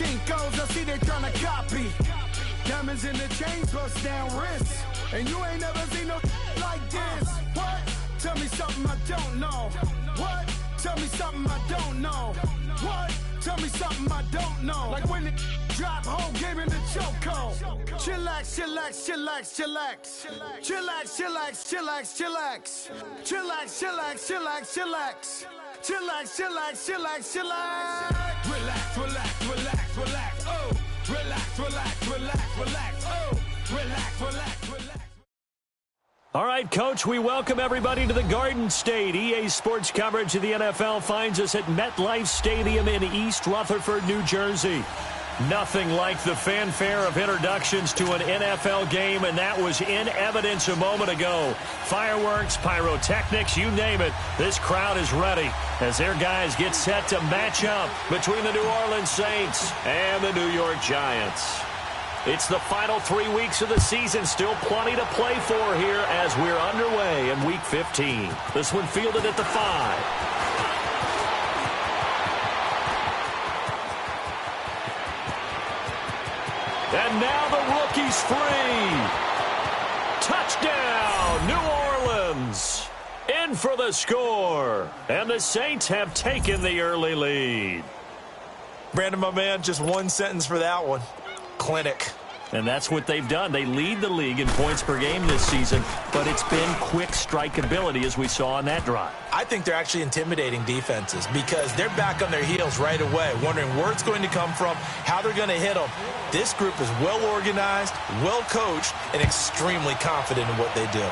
Kinkos, I see they tryna copy. Diamonds in the chains, bust down wrists. And you ain't never seen no like this. What? Tell me something I don't know. What? Tell me something I don't know. What? Tell me something I don't know. Like when it drop, home gave him the choco. Chillax, chillax, chillax, chillax. Chillax, chillax, chillax, chillax. Chillax, chillax, chillax, chillax. Chillax, chillax, chillax, chillax. Relax, relax, relax, relax. Oh, relax, relax, relax, relax. Oh, relax, relax, relax. All right, Coach, we welcome everybody to the Garden State. EA Sports coverage of the NFL finds us at MetLife Stadium in East Rutherford, New Jersey. Nothing like the fanfare of introductions to an NFL game, and that was in evidence a moment ago. Fireworks, pyrotechnics, you name it. This crowd is ready as their guys get set to match up between the New Orleans Saints and the New York Giants. It's the final 3 weeks of the season. Still plenty to play for here as we're underway in Week 15. This one fielded at the 5. And now the rookie's free. Touchdown, New Orleans. In for the score. And the Saints have taken the early lead. Brandon, my man, just one sentence for that one. Clinic. And that's what they've done. They lead the league in points per game this season, but it's been quick strike ability as we saw on that drive. I think they're actually intimidating defenses because they're back on their heels right away, wondering where it's going to come from, how they're going to hit them. This group is well organized, well coached, and extremely confident in what they do.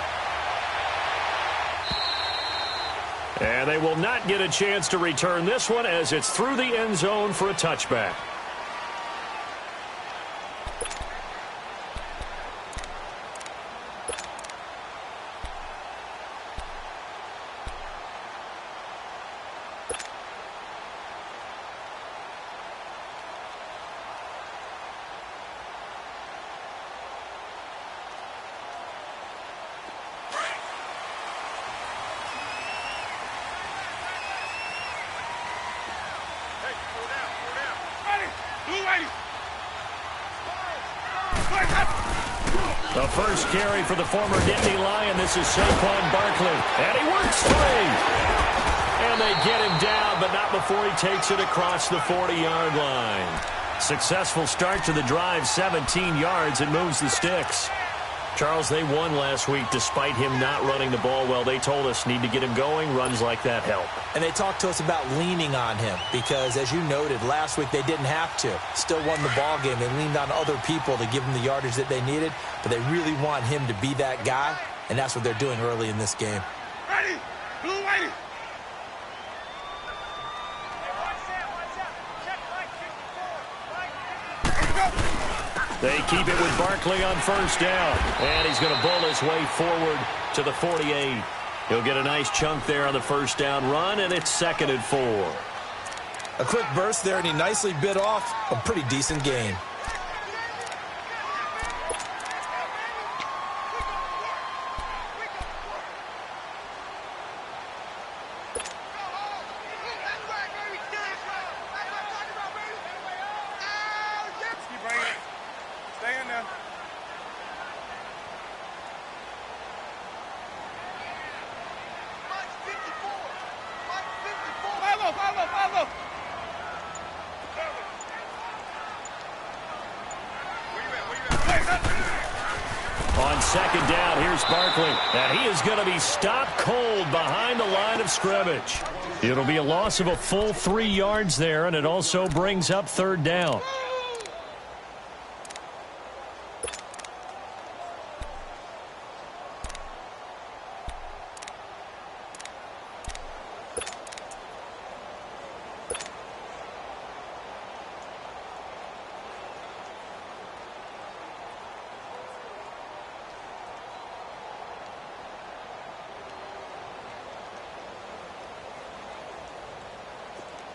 And they will not get a chance to return this one as it's through the end zone for a touchback. The first carry for the former Nittany Lion. This is Saquon Barkley. And he works free. And they get him down, but not before he takes it across the 40-yard line. Successful start to the drive, 17 yards, and moves the sticks. Charles, they won last week despite him not running the ball well. They told us need to get him going. Runs like that help. And they talked to us about leaning on him because, as you noted, last week they didn't have to. Still won the ball game. They leaned on other people to give them the yardage that they needed, but they really want him to be that guy, and that's what they're doing early in this game. Ready, blue whitey. They keep it with Barkley on first down. And he's going to bull his way forward to the 48. He'll get a nice chunk there on the first down run, and it's 2nd and 4. A quick burst there, and he nicely bit off a pretty decent gain. On second down, here's Barkley. And he is going to be stopped cold behind the line of scrimmage. It'll be a loss of a full 3 yards there, and it also brings up 3rd down.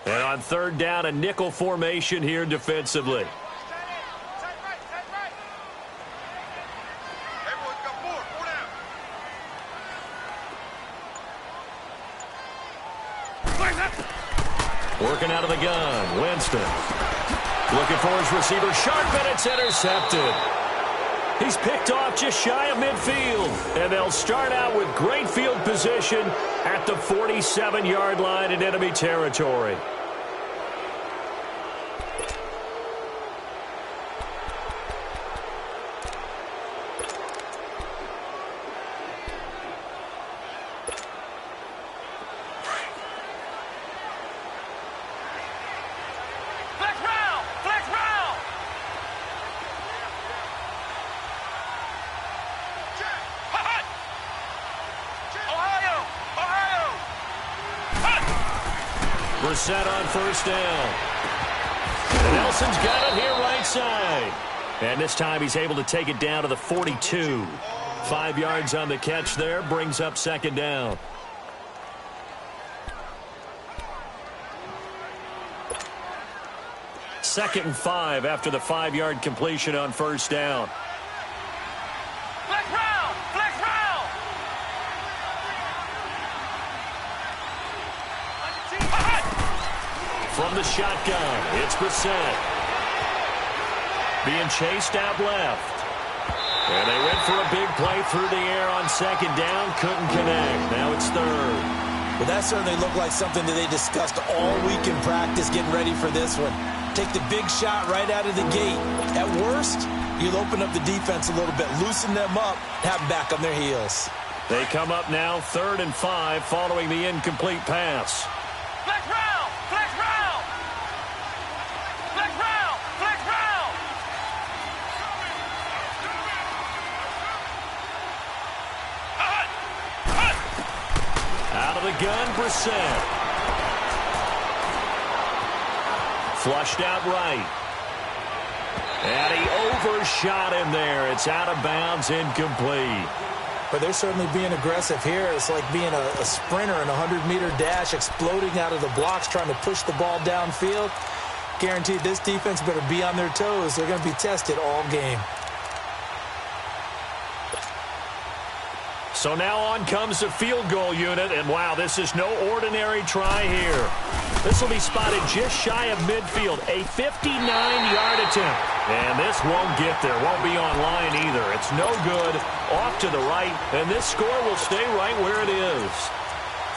And on 3rd down, a nickel formation here defensively. Working out of the gun, Winston. Looking for his receiver, sharp, and it's intercepted. He's picked off just shy of midfield, and they'll start out with great field position at the 47-yard line in enemy territory. Set on first down. And Nelson's got it here right side. And this time he's able to take it down to the 42. 5 yards on the catch there, brings up second down. Second and 5 after the 5-yard completion on first down. From the shotgun, it's Brissett. Being chased out left. And they went for a big play through the air on second down. Couldn't connect. Now it's third. Well, that certainly looked like something that they discussed all week in practice, getting ready for this one. Take the big shot right out of the gate. At worst, you'll open up the defense a little bit, loosen them up, have them back on their heels. They come up now 3rd and 5 following the incomplete pass. The gun, Brissett. Flushed out right. And he overshot him there. It's out of bounds, incomplete. But they're certainly being aggressive here. It's like being a sprinter in a 100-meter dash, exploding out of the blocks, trying to push the ball downfield. Guaranteed this defense better be on their toes. They're going to be tested all game. So now on comes the field goal unit, and wow, this is no ordinary try here. This will be spotted just shy of midfield, a 59-yard attempt. And this won't get there, won't be on line either. It's no good, off to the right, and this score will stay right where it is.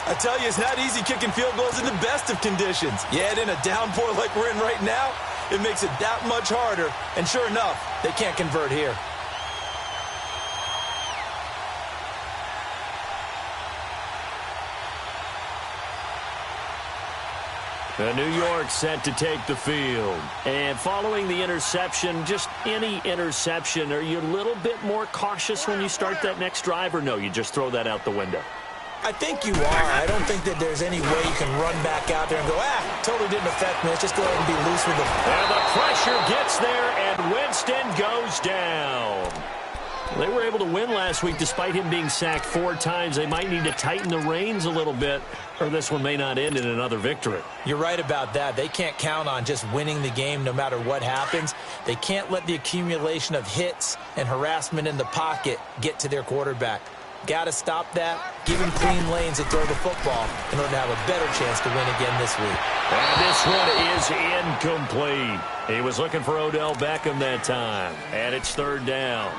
I tell you, it's not easy kicking field goals in the best of conditions. Yet in a downpour like we're in right now, it makes it that much harder. And sure enough, they can't convert here. New York set to take the field. And following the interception, just any interception, are you a little bit more cautious when you start that next drive, or no, you just throw that out the window? I think you are. I don't think that there's any way you can run back out there and go, totally didn't affect me. Let's just go ahead and be loose with it. And the pressure gets there, and Winston goes down. They were able to win last week despite him being sacked 4 times. They might need to tighten the reins a little bit, or this one may not end in another victory. You're right about that. They can't count on just winning the game no matter what happens. They can't let the accumulation of hits and harassment in the pocket get to their quarterback. Got to stop that. Give him clean lanes to throw the football in order to have a better chance to win again this week. And this one is incomplete. He was looking for Odell Beckham that time, and it's 3rd down.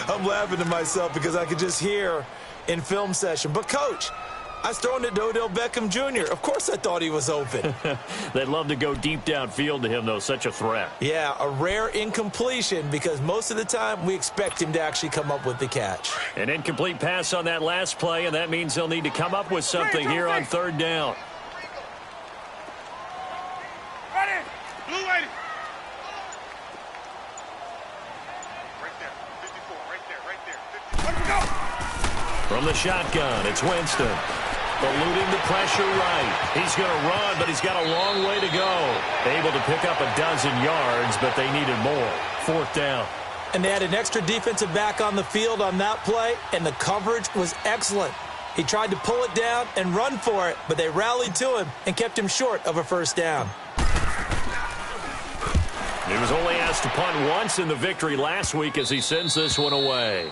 I'm laughing to myself because I could just hear in film session. But, Coach, I was throwing it to Odell Beckham Jr. Of course I thought he was open. They'd love to go deep downfield to him, though. Such a threat. Yeah, a rare incompletion because most of the time we expect him to actually come up with the catch. An incomplete pass on that last play, and that means they'll need to come up with something here on 3rd down. Ready. Blue lady. Right there. 54. Right there. 54. Let him go. From the shotgun, it's Winston. Eluding the pressure right. He's going to run, but he's got a long way to go. Able to pick up a dozen yards, but they needed more. 4th down. And they had an extra defensive back on the field on that play, and the coverage was excellent. He tried to pull it down and run for it, but they rallied to him and kept him short of a 1st down. He was only asked to punt once in the victory last week as he sends this one away.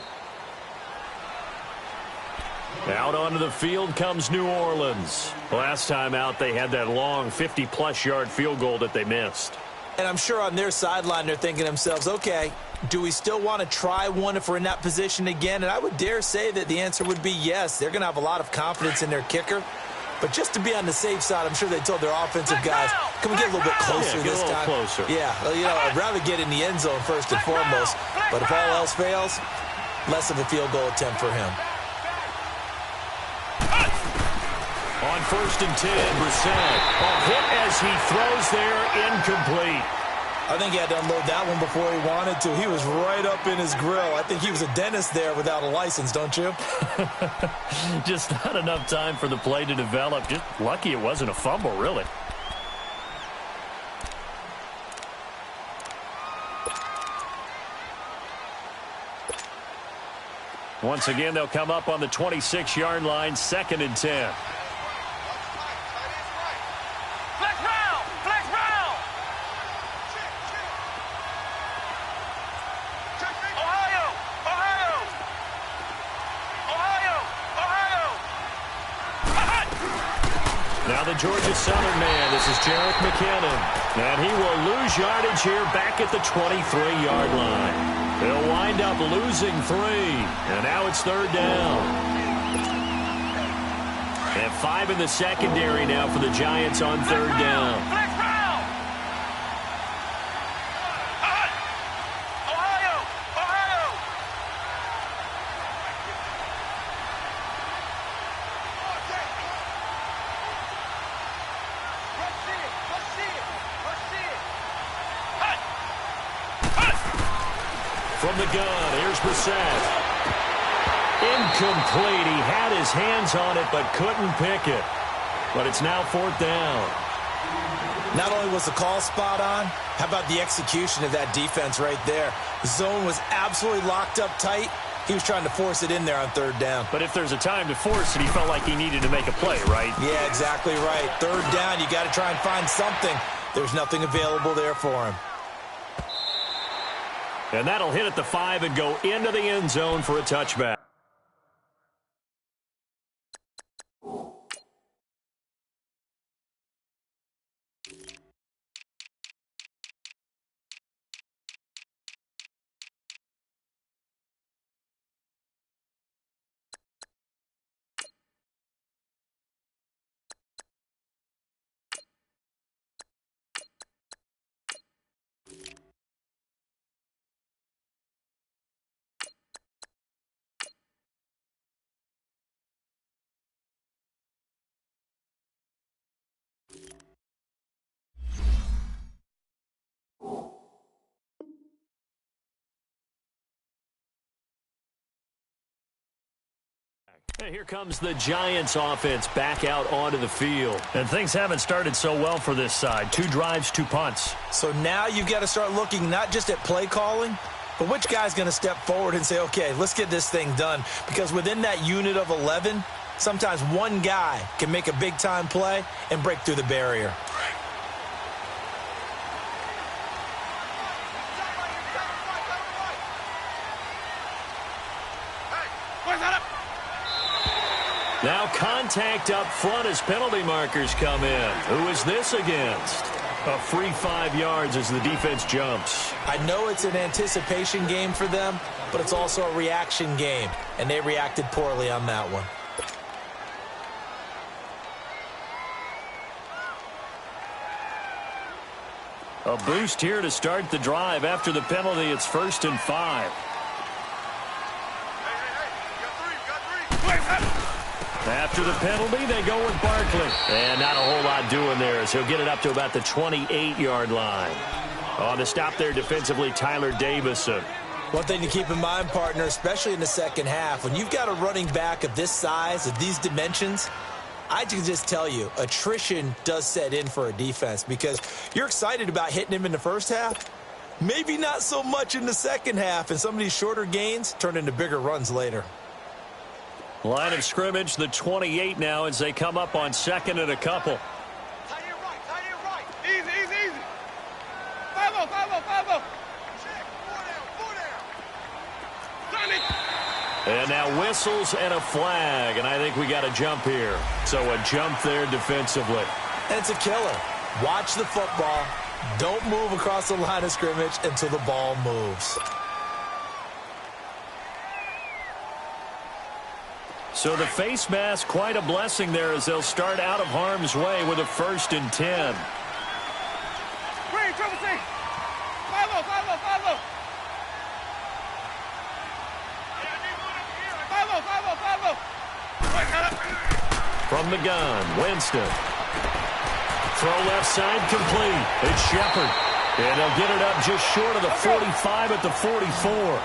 Out onto the field comes New Orleans. Last time out, they had that long 50-plus yard field goal that they missed. And I'm sure on their sideline they're thinking to themselves, okay, do we still want to try one if we're in that position again? And I would dare say that the answer would be yes. They're going to have a lot of confidence in their kicker. But just to be on the safe side, I'm sure they told their offensive guys, can we get a little bit closer this time? Closer. Yeah, well, you know, I'd rather get in the end zone first and foremost. But if all else fails, less of a field goal attempt for him. On 1st and 10, Brissett. A hit as he throws there, incomplete. I think he had to unload that one before he wanted to. He was right up in his grill. I think he was a dentist there without a license, don't you? Just not enough time for the play to develop. Just lucky it wasn't a fumble, really. Once again, they'll come up on the 26-yard line, 2nd and 10. Now the Georgia Southern man, this is Jarek McKinnon. And he will lose yardage here back at the 23-yard line. They'll wind up losing 3. And now it's 3rd down. And 5 in the secondary now for the Giants on 3rd down. From the gun, here's Brissett. Incomplete. He had his hands on it, but couldn't pick it. But it's now 4th down. Not only was the call spot on, how about the execution of that defense right there? The zone was absolutely locked up tight. He was trying to force it in there on 3rd down. But if there's a time to force it, he felt like he needed to make a play, right? Yeah, exactly right. 3rd down, you got to try and find something. There's nothing available there for him. And that'll hit at the 5 and go into the end zone for a touchback. And here comes the Giants offense back out onto the field. And things haven't started so well for this side. 2 drives, 2 punts. So now you've got to start looking not just at play calling, but which guy's going to step forward and say, okay, let's get this thing done. Because within that unit of 11, sometimes one guy can make a big-time play and break through the barrier. Now contact up front as penalty markers come in. Who is this against? A free 5 yards as the defense jumps. I know it's an anticipation game for them, but it's also a reaction game, and they reacted poorly on that one. A boost here to start the drive. After the penalty, it's 1st and 5. After the penalty, they go with Barkley. And not a whole lot doing there as he'll get it up to about the 28-yard line. On the stop there defensively, Tyler Davison. One thing to keep in mind, partner, especially in the second half, when you've got a running back of this size, of these dimensions, I can just tell you, attrition does set in for a defense because you're excited about hitting him in the first half. Maybe not so much in the second half, and some of these shorter gains turn into bigger runs later. Line of scrimmage, the 28 now as they come up on 2nd and a couple. Tight end right. Easy, easy, easy. 5-0, 5-0, 5-0. Check, 4 down. Tommy. And now whistles and a flag, and I think we got a jump here. So a jump there defensively. And it's a killer. Watch the football, Don't move across the line of scrimmage until the ball moves. So the face mask, quite a blessing there as they'll start out of harm's way with a 1st and 10. Green, triple C. 5-0, 5-0, 5-0. 5-0, 5-0, 5-0. From the gun, Winston. Throw left side complete. It's Shepard. And they'll get it up just short of the 45 at the 44.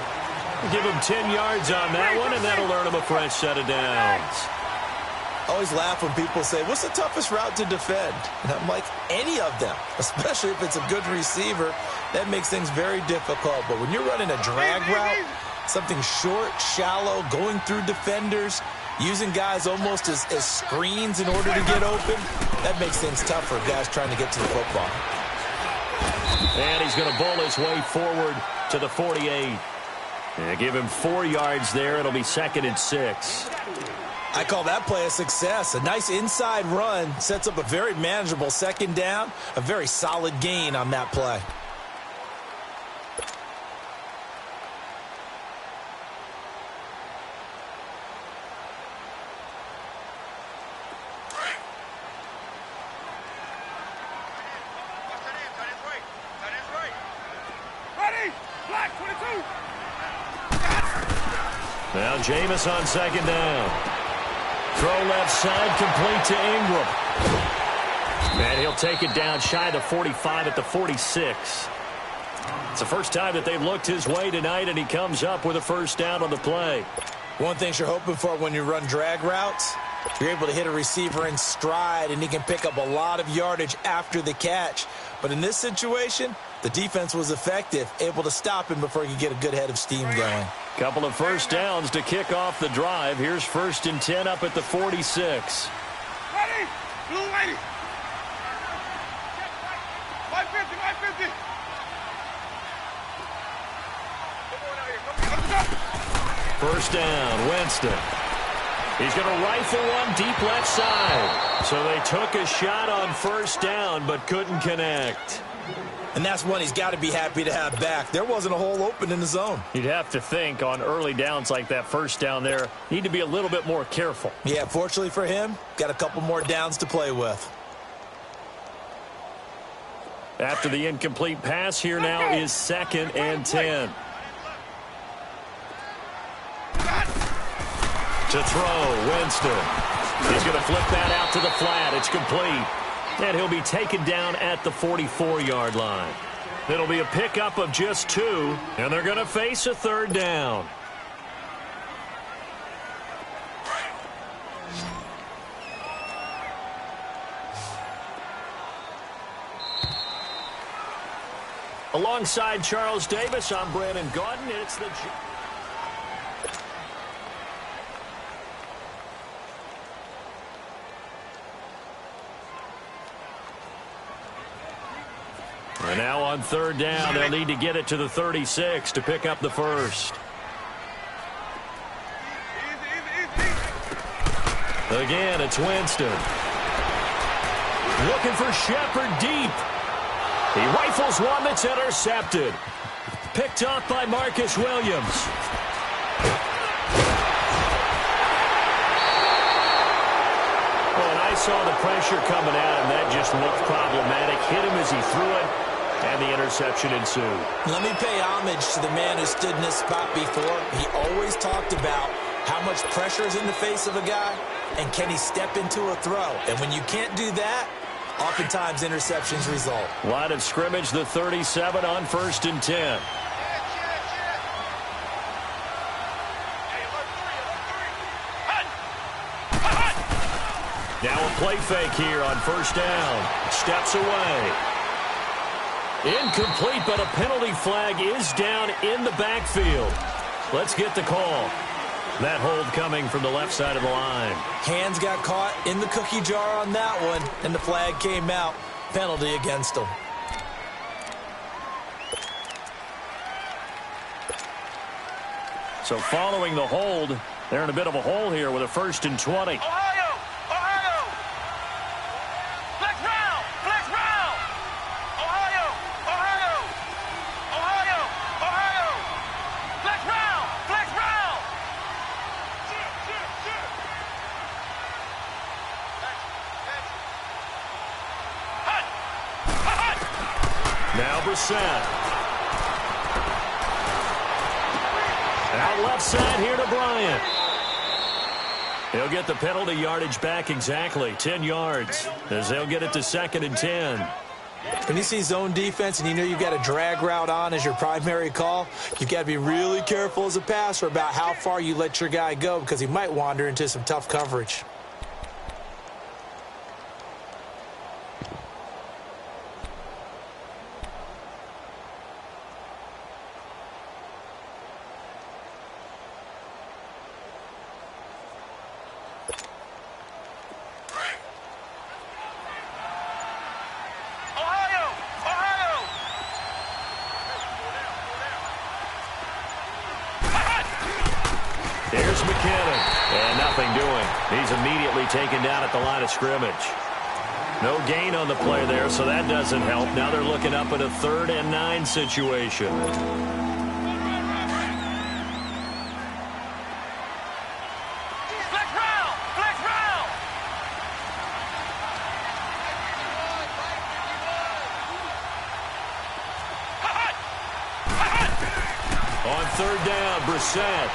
Give him 10 yards on that one, and that'll earn him a fresh set of downs. I always laugh when people say, what's the toughest route to defend? And I'm like, any of them, especially if it's a good receiver. That makes things very difficult. But when you're running a drag route, something short, shallow, going through defenders, using guys almost as screens in order to get open, that makes things tough for guys trying to get to the football. And he's going to bowl his way forward to the 48. And give him 4 yards there. It'll be 2nd and 6. I call that play a success. A nice inside run sets up a very manageable 2nd down. A very solid gain on that play. Now Jameis on 2nd down. Throw left side complete to Ingram. And he'll take it down shy of the 45 at the 46. It's the first time that they've looked his way tonight, and he comes up with a 1st down on the play. One thing you're hoping for when you run drag routes, you're able to hit a receiver in stride, and he can pick up a lot of yardage after the catch. But in this situation, the defense was effective, able to stop him before he could get a good head of steam going. Couple of 1st downs to kick off the drive. Here's 1st and 10 up at the 46. Ready? Blue lady. 550, 550. Come on out here. 1st down, Winston. He's going to rifle one deep left side. So they took a shot on 1st down, but couldn't connect. And that's one he's got to be happy to have back. There wasn't a hole open in the zone. You'd have to think on early downs like that 1st down there, need to be a little bit more careful. Yeah, fortunately for him, got a couple more downs to play with. After the incomplete pass, here now is 2nd and 10. To throw, Winston. He's going to flip that out to the flat. It's complete. And he'll be taken down at the 44-yard line. It'll be a pickup of just 2, and they're going to face a 3rd down. Alongside Charles Davis, I'm Brandon Gaudin. It's the... And now on 3rd down, they'll need to get it to the 36 to pick up the 1st. Again, it's Winston. Looking for Shepard deep. He rifles one that's intercepted. Picked off by Marcus Williams. Well, and I saw the pressure coming at him. That just looked problematic. Hit him as he threw it. And the interception ensued. Let me pay homage to the man who stood in this spot before. He always talked about how much pressure is in the face of a guy, and can he step into a throw. And when you can't do that, oftentimes interceptions result. Line of scrimmage, the 37 on 1st and 10. Now a play fake here on 1st down. Steps away. Incomplete, but a penalty flag is down in the backfield. Let's get the call. That hold coming from the left side of the line. Hands got caught in the cookie jar on that one, and the flag came out. Penalty against him. So following the hold, they're in a bit of a hole here with a 1st and 20. Flex round! Flex round! Ohio! Now Brissett. Out left side here to Bryant. He'll get the penalty yardage back exactly, 10 yards, as they'll get it to 2nd and 10. When you see zone defense and you know you've got a drag route on as your primary call, you've got to be really careful as a passer about how far you let your guy go because he might wander into some tough coverage. Here's McKinnon. And nothing doing. He's immediately taken down at the line of scrimmage. No gain on the play there, so that doesn't help. Now they're looking up at a 3rd and 9 situation. On 3rd down, Brissett.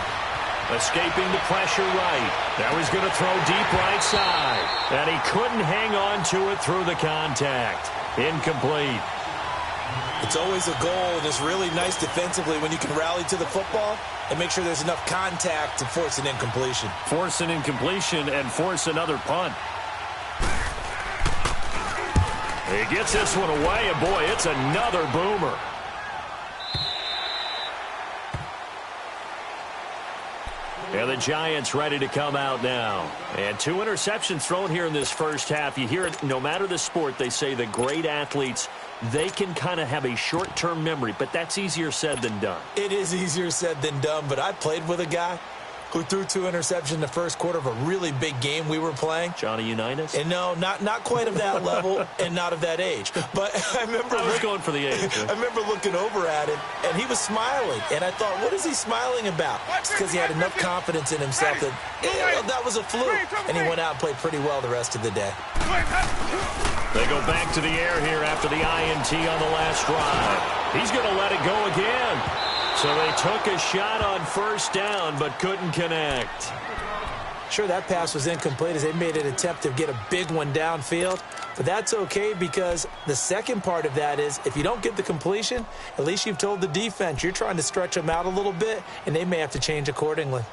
Escaping the pressure right. Now he's going to throw deep right side. And he couldn't hang on to it through the contact. Incomplete. It's always a goal, and it's really nice defensively when you can rally to the football and make sure there's enough contact to force an incompletion. Force an incompletion and force another punt. He gets this one away, and boy, it's another boomer. And the Giants ready to come out now. And 2 interceptions thrown here in this first half. You hear it, no matter the sport, they say the great athletes, they can kind of have a short-term memory, but that's easier said than done. It is easier said than done, but I played with a guy who threw 2 interceptions in the first quarter of a really big game we were playing. Johnny Unitas? And no, not quite of that level and not of that age. But I was going for the age. I remember looking over at him, and he was smiling. And I thought, what is he smiling about? It's because he had enough confidence in himself that that was a fluke. And he went out and played pretty well the rest of the day. They go back to the air here after the INT on the last drive. He's going to let it go again. So they took a shot on 1st down, but couldn't connect. Sure, that pass was incomplete as they made an attempt to get a big one downfield. But that's okay because the second part of that is if you don't get the completion, at least you've told the defense you're trying to stretch them out a little bit, and they may have to change accordingly.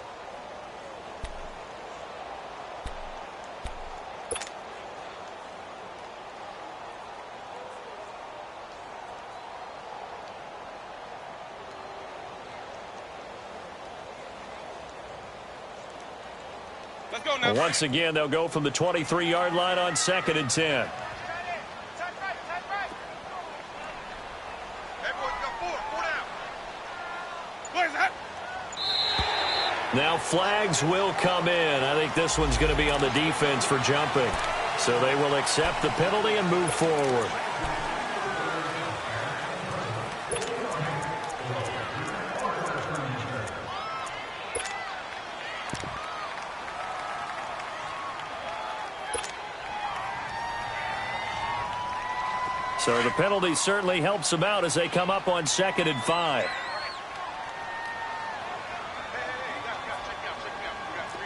Well, once again, they'll go from the 23-yard line on 2nd and 10. Now flags will come in. I think this one's going to be on the defense for jumping. So they will accept the penalty and move forward. So the penalty certainly helps them out as they come up on 2nd and 5.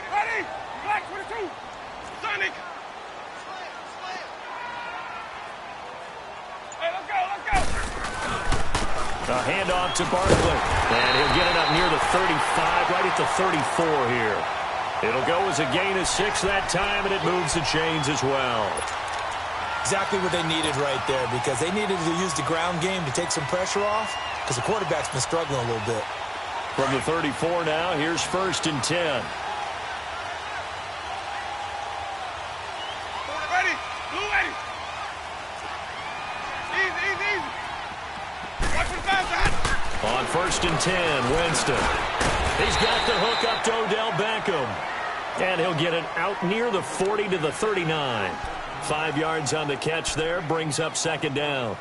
Ready? Black 22. Sonic. Hey, let's go. A handoff to Barkley. And he'll get it up near the 35, right at the 34 here. It'll go as a gain of 6 that time, and it moves the chains as well. Exactly what they needed right there because they needed to use the ground game to take some pressure off because the quarterback's been struggling a little bit. From the 34 now, here's 1st and 10. Ready? Blue ready. Easy. Watch for the fast. On 1st and 10, Winston. He's got the hook up to Odell Beckham. And he'll get it out near the 40 to the 39. 5 yards on the catch there, brings up 2nd down.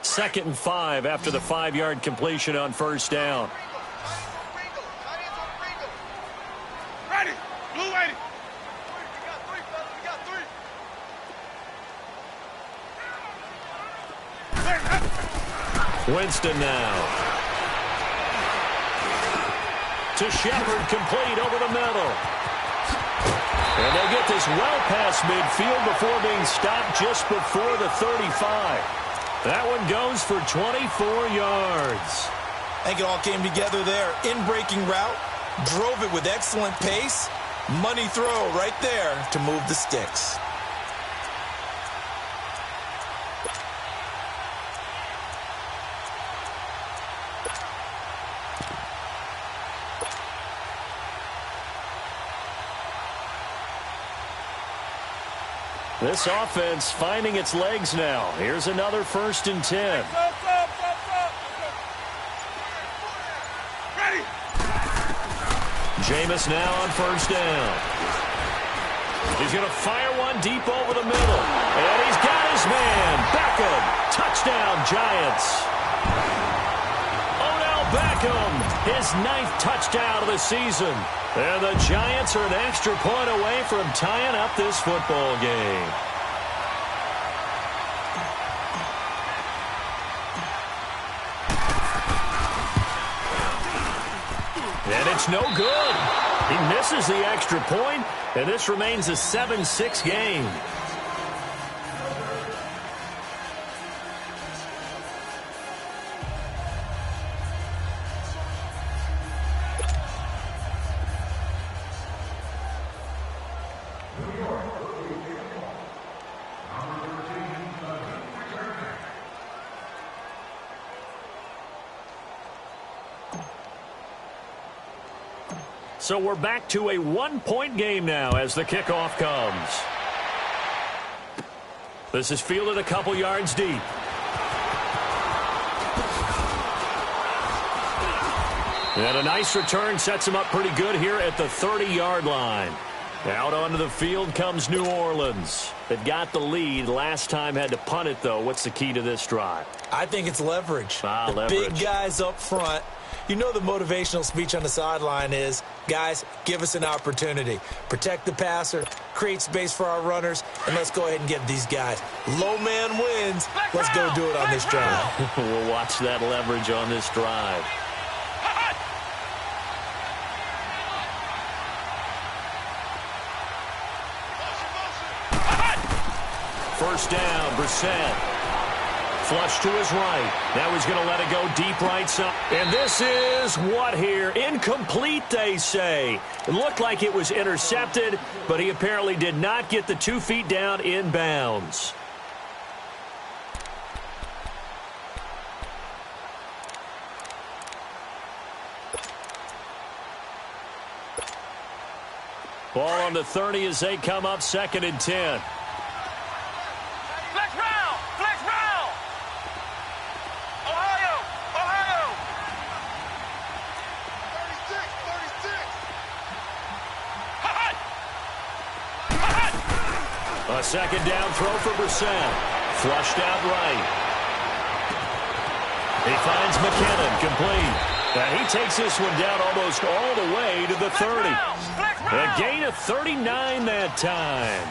Second and 5 after the 5-yard completion on 1st down. Winston now. To Shepard, complete over the middle. And they'll get this well past midfield before being stopped just before the 35. That one goes for 24 yards. I think it all came together there. In-breaking route, drove it with excellent pace. Money throw right there to move the sticks. This offense finding its legs now. Here's another 1st and 10. Ready. Jameis now on 1st down. He's going to fire one deep over the middle. And he's got his man. Beckham. Touchdown, Giants. Odell Beckham, his 9th touchdown of the season. And the Giants are an extra point away from tying up this football game. And it's no good. He misses the extra point, and this remains a 7-6 game. So we're back to a 1-point game now as the kickoff comes. This is fielded a couple yards deep. And a nice return sets him up pretty good here at the 30-yard line. Out onto the field comes New Orleans. It got the lead. Last time had to punt it, though. What's the key to this drive? I think it's leverage. Leverage. Big guys up front. You know the motivational speech on the sideline is, guys, give us an opportunity. Protect the passer, create space for our runners, and let's go ahead and get these guys. Low man wins. Let's go do it on this drive. We'll watch that leverage on this drive. First down, Brissett. Flush to his right. Now he's going to let it go deep right side. And this is what here? Incomplete, they say. It looked like it was intercepted, but he apparently did not get the 2 feet down in bounds. Ball on the 30 as they come up 2nd and 10. A 2nd down throw for Brissett. Flushed out right. He finds McKinnon, complete. And he takes this one down almost all the way to the 30. A gain of 39 that time.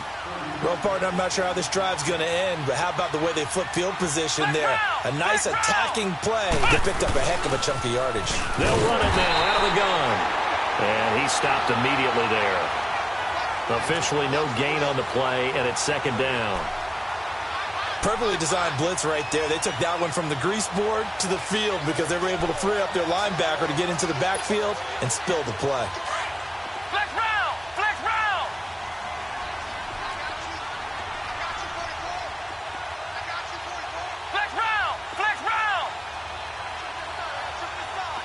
Well, partner, I'm not sure how this drive's going to end, but how about the way they flip field position there? A nice attacking play. They picked up a heck of a chunk of yardage. They'll run it now out of the gun. And he stopped immediately there. Officially no gain on the play, and it's 2nd down. Perfectly designed blitz right there. They took that one from the grease board to the field because they were able to free up their linebacker to get into the backfield and spill the play. Flex round! Flex round! Flex round! Flex round!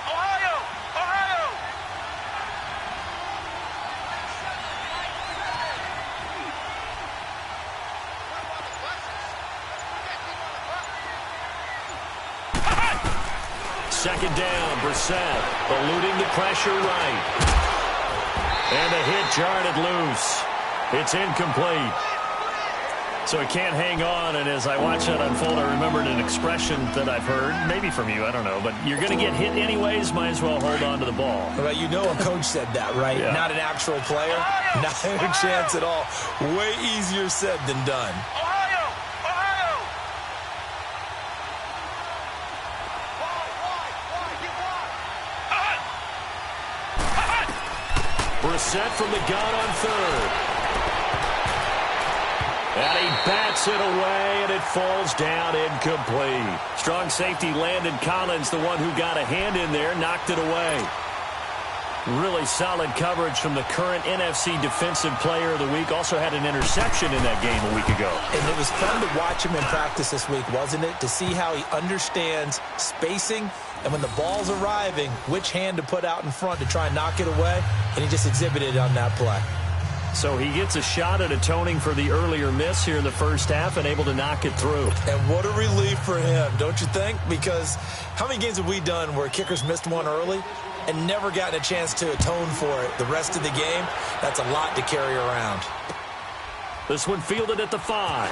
Ohio! Ohio! Second down, Brissett eluding the pressure right. And the hit jarred it loose. It's incomplete. So he can't hang on, and as I watch that unfold, I remembered an expression that I've heard, maybe from you, I don't know, but you're going to get hit anyways, might as well hold on to the ball. Well, you know a coach said that, right? Yeah. Not an actual player. Not a chance at all. Way easier said than done. Ohio! Ohio! Brissett from the gun on third. And he bats it away, and it falls down incomplete. Strong safety Landon Collins, the one who got a hand in there, knocked it away. Really solid coverage from the current NFC Defensive Player of the Week. Also had an interception in that game a week ago. And it was fun to watch him in practice this week, wasn't it? To see how he understands spacing and when the ball's arriving, which hand to put out in front to try and knock it away. And he just exhibited it on that play. So he gets a shot at atoning for the earlier miss here in the first half and able to knock it through. And what a relief for him, don't you think? Because how many games have we done where kickers missed one early and never gotten a chance to atone for it the rest of the game? That's a lot to carry around. This one fielded at the 5.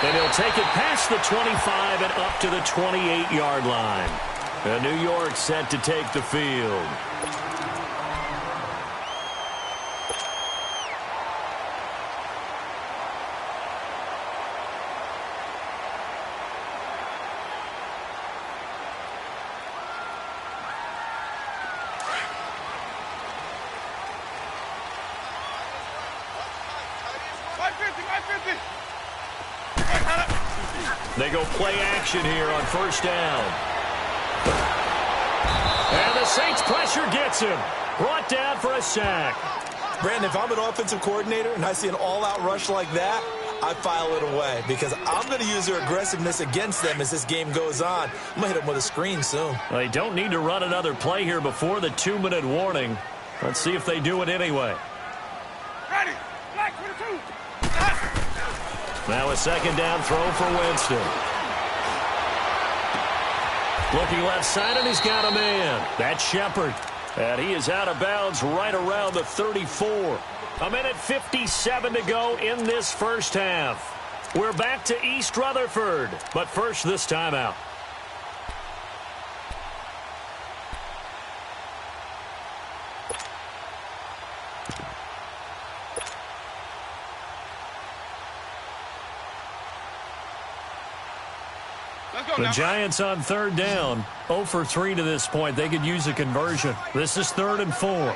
And he'll take it past the 25 and up to the 28-yard line. And New York set to take the field. They go play action here on first down. And the Saints pressure gets him. Brought down for a sack. Brandon, if I'm an offensive coordinator and I see an all-out rush like that, I file it away because I'm going to use their aggressiveness against them as this game goes on. I'm going to hit them with a screen soon. Well, they don't need to run another play here before the 2-minute warning. Let's see if they do it anyway. Ready. Black 22. Now a second down throw for Winston. Looking left side, and he's got a man. That's Shepard. And he is out of bounds right around the 34. A minute 57 to go in this first half. We're back to East Rutherford. But first, this timeout. The Giants on third down. 0 for 3 to this point. They could use a conversion. This is 3rd and 4.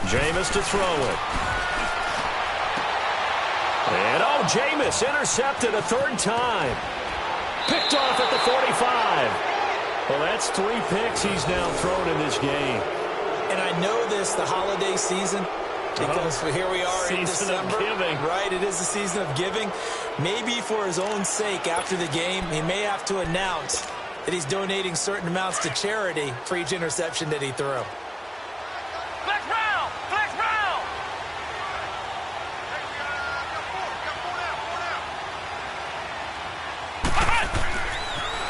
Jameis to throw it. And Jameis intercepted a 3rd time. Picked off at the 45. Well, that's 3 picks he's now thrown in this game. And I know this, the holiday season, because here we are in December. Season of giving. Right, it is the season of giving. Maybe for his own sake after the game, he may have to announce that he's donating certain amounts to charity for each interception that he threw. Flex round! Flex round!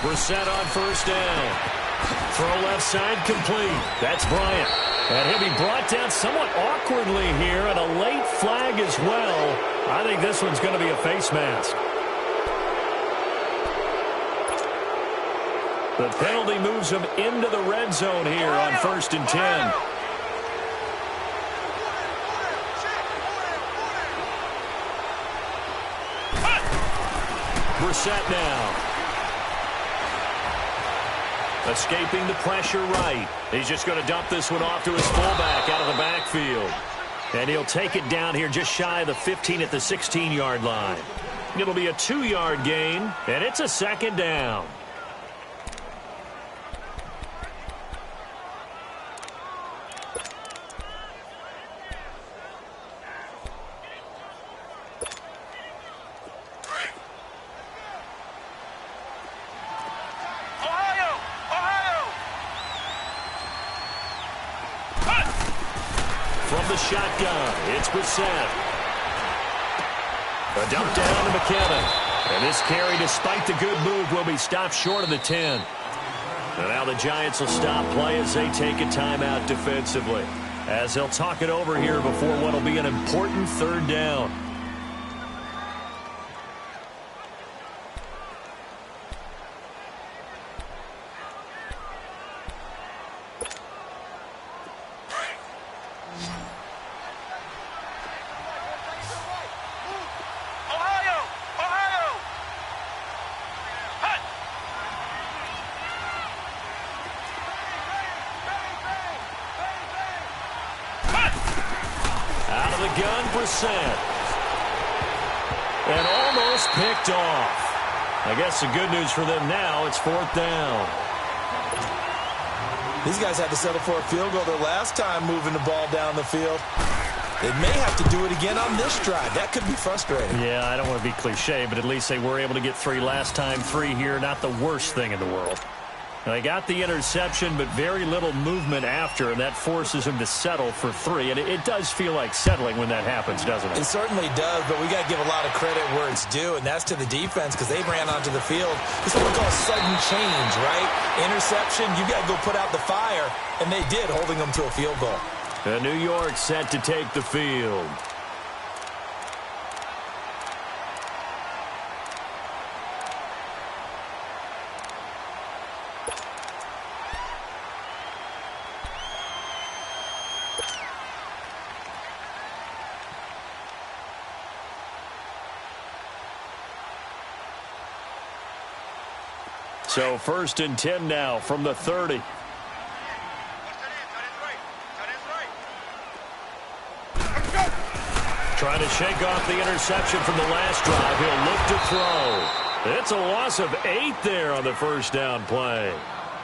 Brissett on first down. Throw left side complete. That's Bryant. And he'll be brought down somewhat awkwardly here, and a late flag as well. I think this one's going to be a face mask. The penalty moves him into the red zone here on 1st and 10. Brissett now. Escaping the pressure right. He's just going to dump this one off to his fullback out of the backfield. And he'll take it down here just shy of the 15 at the 16-yard line. It'll be a 2-yard gain, and it's a 2nd down. Shotgun. It's Brissett. A dump down to McKinnon. And this carry, despite the good move, will be stopped short of the 10. And now the Giants will stop play as they take a timeout defensively, as they'll talk it over here before what will be an important 3rd down. gun percent. And almost picked off. I guess the good news for them now, it's 4th down. These guys had to settle for a field goal their last time moving the ball down the field. They may have to do it again on this drive. That could be frustrating. Yeah, I don't want to be cliche, but at least they were able to get 3 last time. 3 here, not the worst thing in the world. They got the interception, but very little movement after, and that forces him to settle for 3. And it does feel like settling when that happens, doesn't it? It certainly does, but we got to give a lot of credit where it's due, and that's to the defense because they ran onto the field. It's what we call sudden change, right? Interception, you got to go put out the fire, and they did, holding them to a field goal. And New York set to take the field. So 1st and 10 now from the 30. Trying to shake off the interception from the last drive. He'll look to throw. It's a loss of 8 there on the 1st down play.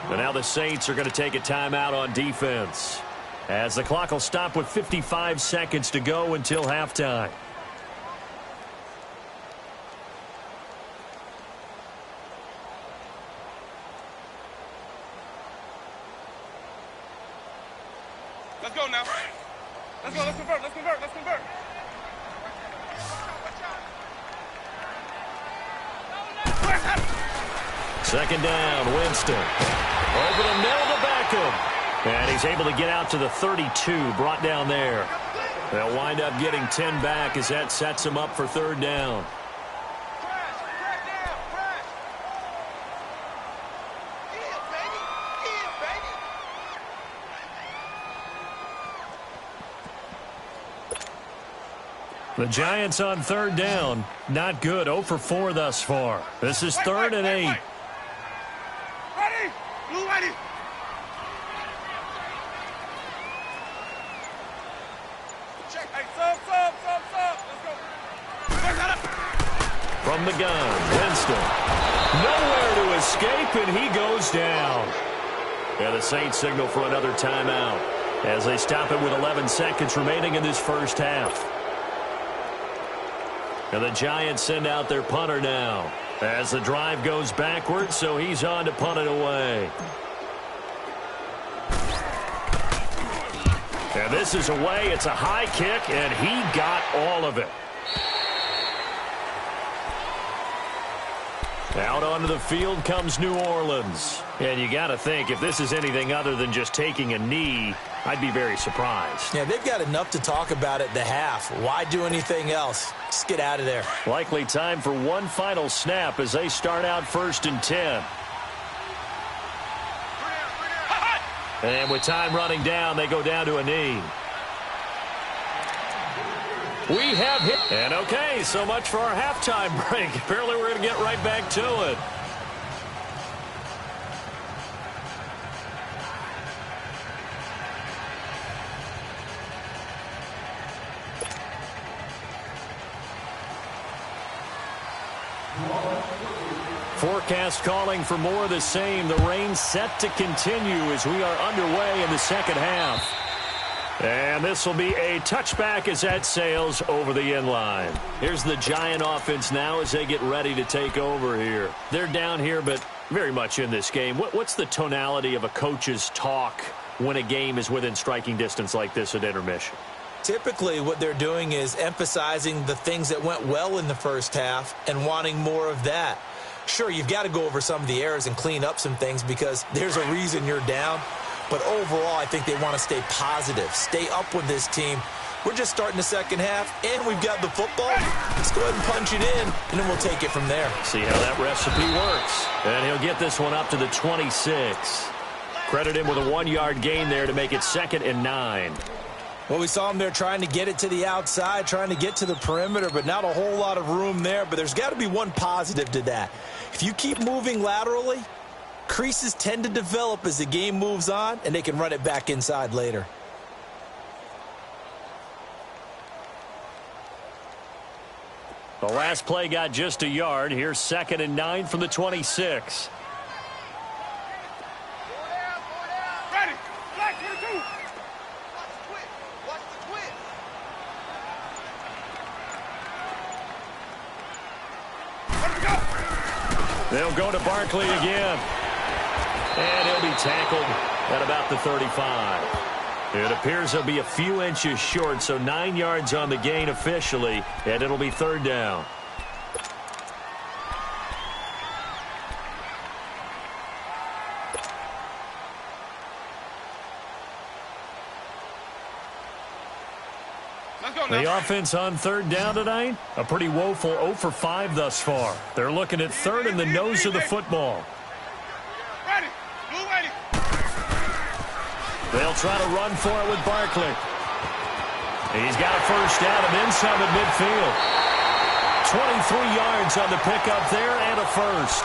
And now the Saints are going to take a timeout on defense, as the clock will stop with 55 seconds to go until halftime. Let's go now. Let's go. Let's convert. Let's convert. Let's convert. 2nd down, Winston. Over the middle to Beckham. And he's able to get out to the 32, brought down there. They'll wind up getting 10 back as that sets him up for 3rd down. The Giants on 3rd down. Not good. 0 for 4 thus far. This is 3rd and 8. Ready? Blue ready. Check. Hey, sub. Let's go. From the gun, Winston. Nowhere to escape, and he goes down. And the Saints signal for another timeout as they stop it with 11 seconds remaining in this 1st half. And the Giants send out their punter now as the drive goes backwards, so he's on to punt it away. And this is away. It's a high kick, and he got all of it. Out onto the field comes New Orleans. And you got to think, if this is anything other than just taking a knee, I'd be very surprised. Yeah, they've got enough to talk about at the half. Why do anything else? Just get out of there. Likely time for one final snap as they start out 1st and 10. And with time running down, they go down to a knee. We have hit. And okay, so much for our halftime break. Apparently we're going to get right back to it. Forecast calling for more of the same. The rain set to continue as we are underway in the 2nd half. And this will be a touchback as that sails over the end line. Here's the Giant offense now as they get ready to take over here. They're down here, but very much in this game. What's the tonality of a coach's talk when a game is within striking distance like this at intermission? Typically, what they're doing is emphasizing the things that went well in the 1st half and wanting more of that. Sure, you've got to go over some of the errors and clean up some things because there's a reason you're down. But overall, I think they want to stay positive, stay up with this team. We're just starting the 2nd half, and we've got the football. Let's go ahead and punch it in, and then we'll take it from there. See how that recipe works. And he'll get this one up to the 26. Credit him with a 1-yard gain there to make it 2nd and 9. Well, we saw him there trying to get it to the outside, trying to get to the perimeter, but not a whole lot of room there. But there's got to be one positive to that. If you keep moving laterally, creases tend to develop as the game moves on, and they can run it back inside later. The last play got just a yard. Here's 2nd and 9 from the 26. Ready. Black 22. Watch the twist. Let it go. They'll go to Barkley again. And he'll be tackled at about the 35. It appears he'll be a few inches short, so 9 yards on the gain officially, and it'll be 3rd down. Let's go now. The offense on 3rd down tonight, a pretty woeful 0 for 5 thus far. They're looking at 3rd in the nose of the football. Ready. Blue ready. They'll try to run for it with Barkley. He's got a 1st down and then some at midfield. 23 yards on the pickup there and a 1st.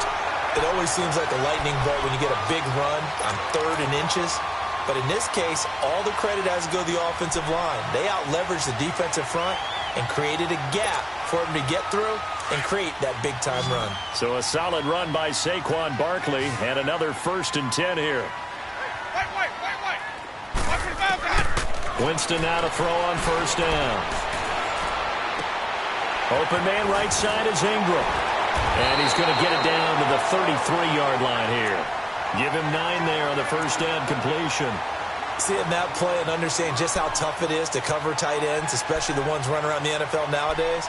It always seems like a lightning bolt when you get a big run on 3rd and inches. But in this case, all the credit has to go to the offensive line. They out-leveraged the defensive front and created a gap for him to get through and create that big-time run. So a solid run by Saquon Barkley and another 1st and 10 here. Wait. Watch for the foul got. Winston now to throw on 1st down. Open man right side is Ingram. And he's going to get it down to the 33-yard line here. Give him 9 there on the 1st down completion. Seeing that play and understanding just how tough it is to cover tight ends, especially the ones running around the NFL nowadays,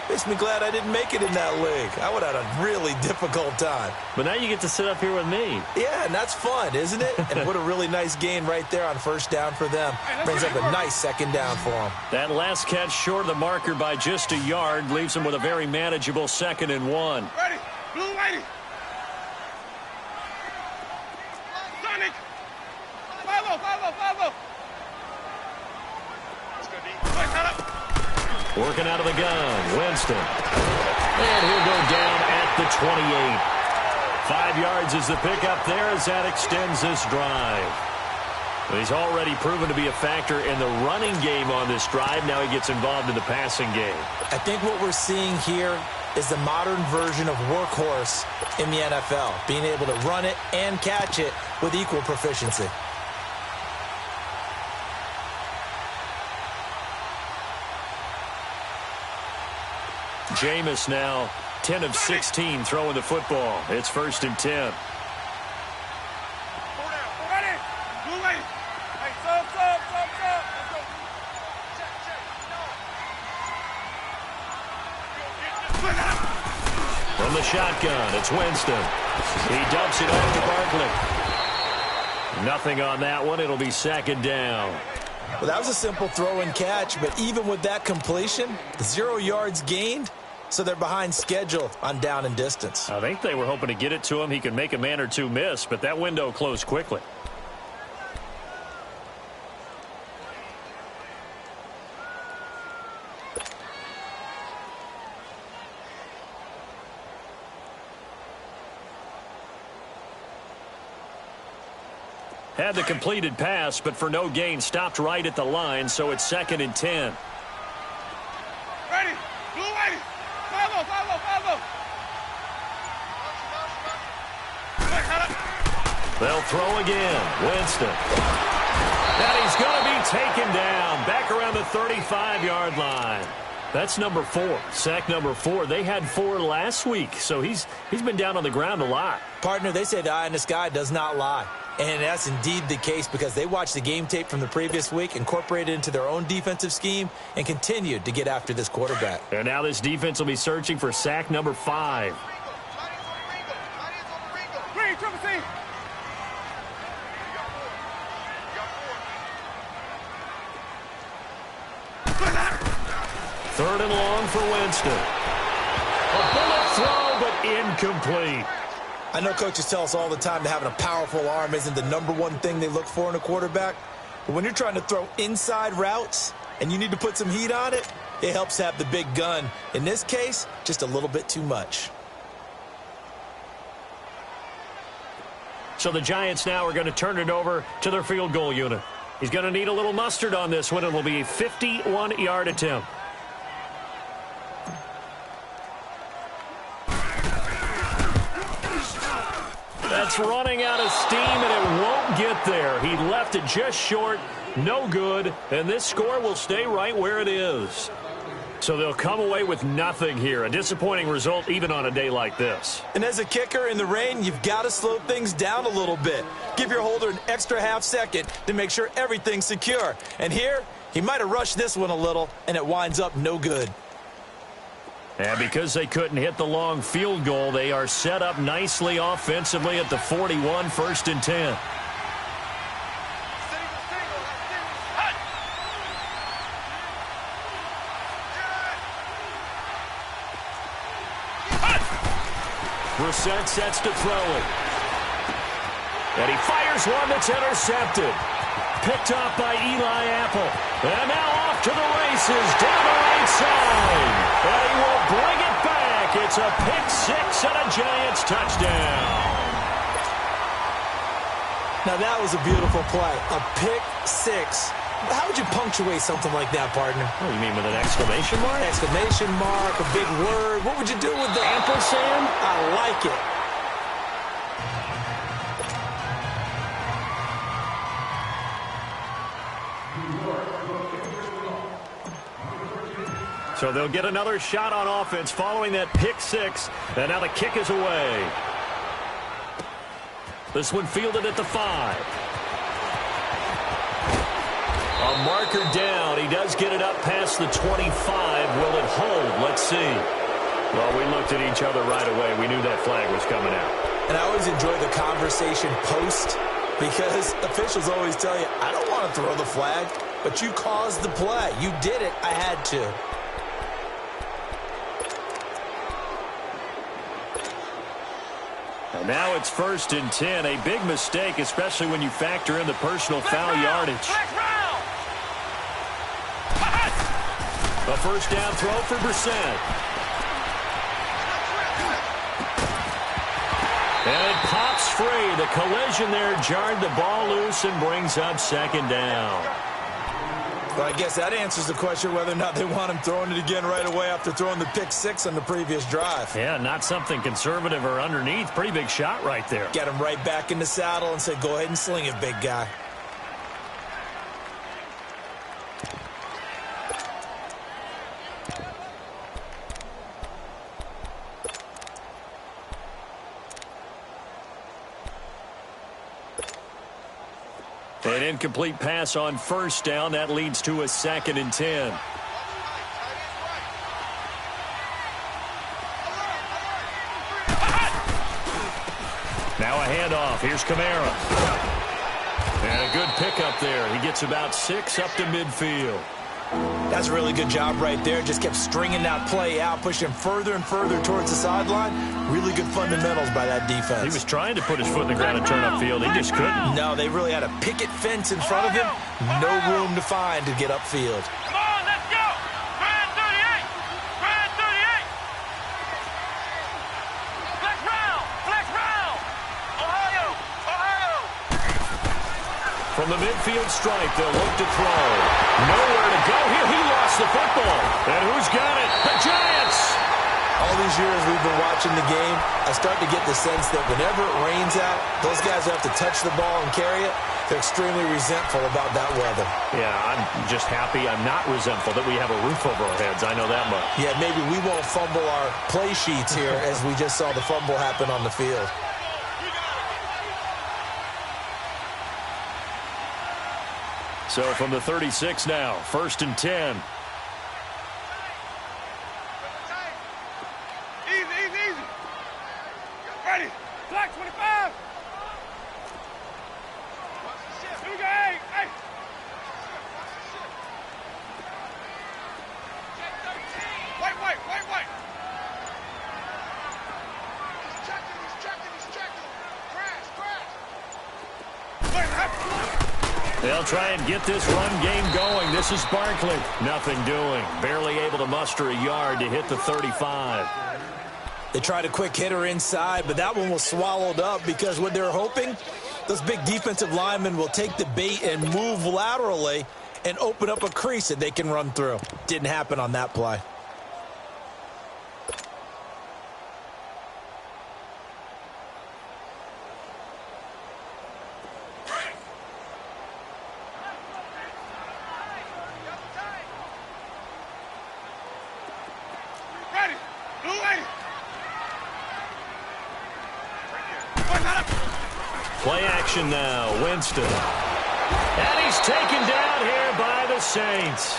makes me glad I didn't make it in that league. I would have had a really difficult time. But now you get to sit up here with me. Yeah, and that's fun, isn't it? And what a really nice gain right there on 1st down for them. Brings up a nice 2nd down for them. That last catch short of the marker by just a yard leaves them with a very manageable 2nd and 1. Ready. Blue ready. Sonic. 5-0. Let's go deep. Wait, cut up. Working out of the gun, Winston. And he'll go down at the 28. 5 yards is the pickup there as that extends this drive. He's already proven to be a factor in the running game on this drive. Now he gets involved in the passing game. I think what we're seeing here is the modern version of workhorse in the NFL, being able to run it and catch it with equal proficiency. Jameis now 10 of 16 throwing the football. It's 1st and 10. Ready. Blue ready. Hey, sub. Let's go. Check. From the shotgun, it's Winston. He dumps it off to Barkley. Nothing on that one. It'll be 2nd down. Well, that was a simple throw and catch, but even with that completion, 0 yards gained, so they're behind schedule on down and distance. I think they were hoping to get it to him. He could make a man or two miss, but that window closed quickly. Had the completed pass, but for no gain, stopped right at the line, so it's 2nd and 10. Ready. Blue ready. 5-0. Wait, cut up. They'll throw again. Winston. And he's going to be taken down back around the 35-yard line. That's number 4. Sack number 4. They had 4 last week, so he's been down on the ground a lot. Partner, they say the eye in the sky does not lie. And that's indeed the case because they watched the game tape from the previous week, incorporated it into their own defensive scheme, and continued to get after this quarterback. And now this defense will be searching for sack number 5. Green, triple C. 3rd and long for Winston. A bullet throw, but incomplete. I know coaches tell us all the time that having a powerful arm isn't the #1 thing they look for in a quarterback. But when you're trying to throw inside routes and you need to put some heat on it, it helps have the big gun. In this case, just a little bit too much. So the Giants now are going to turn it over to their field goal unit. He's going to need a little mustard on this one. It will be a 51-yard attempt. That's running out of steam, and it won't get there. He left it just short, no good, and this score will stay right where it is. So they'll come away with nothing here. A disappointing result even on a day like this. And as a kicker in the rain, you've got to slow things down a little bit. Give your holder an extra half second to make sure everything's secure. And here, he might have rushed this one a little, and it winds up no good. And because they couldn't hit the long field goal, they are set up nicely offensively at the 41, 1st and 10. Brissett sets to throw it. And he fires one that's intercepted. Picked off by Eli Apple. And now off to the races down the right side. And he will bring it back. It's a pick six and a Giants touchdown. Now that was a beautiful play. A pick six. How would you punctuate something like that, partner? Oh, you mean with an exclamation mark? Exclamation mark, a big word. What would you do with that? Ampersand? I like it. So they'll get another shot on offense following that pick six. And now the kick is away. This one fielded at the 5. A marker down. He does get it up past the 25. Will it hold? Let's see. Well, we looked at each other right away. We knew that flag was coming out. And I always enjoy the conversation post because officials always tell you, I don't want to throw the flag, but you caused the play. You did it. I had to. And now it's 1st and 10. A big mistake, especially when you factor in the personal foul yardage. A first down throw for Brissett. And it pops free. The collision there jarred the ball loose and brings up 2nd down. Well, I guess that answers the question whether or not they want him throwing it again right away after throwing the pick six on the previous drive. Yeah, not something conservative or underneath. Pretty big shot right there. Get him right back in the saddle and say, go ahead and sling it, big guy. An incomplete pass on 1st down. That leads to a 2nd and 10. Now a handoff. Here's Kamara. And a good pickup there. He gets about 6 up to midfield. That's a really good job right there. Just kept stringing that play out, pushing further and further towards the sideline. Really good fundamentals by that defense. He was trying to put his foot in the ground and turn upfield. He just couldn't. No, they really had a picket fence in front of him. No room to find to get upfield. Come on, let's go! Brand 38! Brand 38! Flex round! Flex round! Ohio! Ohio! From the midfield stripe, they'll look to throw. Nowhere to go here. He lost the football. And who's got it? The Giants! All these years we've been watching the game, I start to get the sense that whenever it rains out, those guys who have to touch the ball and carry it, they're extremely resentful about that weather. Yeah, I'm just happy I'm not resentful that we have a roof over our heads. I know that much. Yeah, maybe we won't fumble our play sheets here as we just saw the fumble happen on the field. So from the 36 now, 1st and 10. Easy, easy, easy. Ready. Flex 25. Here we go. Hey, hey. Wait. He's checking. Crash. They'll try and get this run game going. This is Barkley. Nothing doing. Barely able to muster a yard to hit the 35. They tried a quick hitter inside, but that one was swallowed up because what they're hoping, those big defensive linemen will take the bait and move laterally and open up a crease that they can run through. Didn't happen on that play. Play action now, Winston. And he's taken down here by the Saints.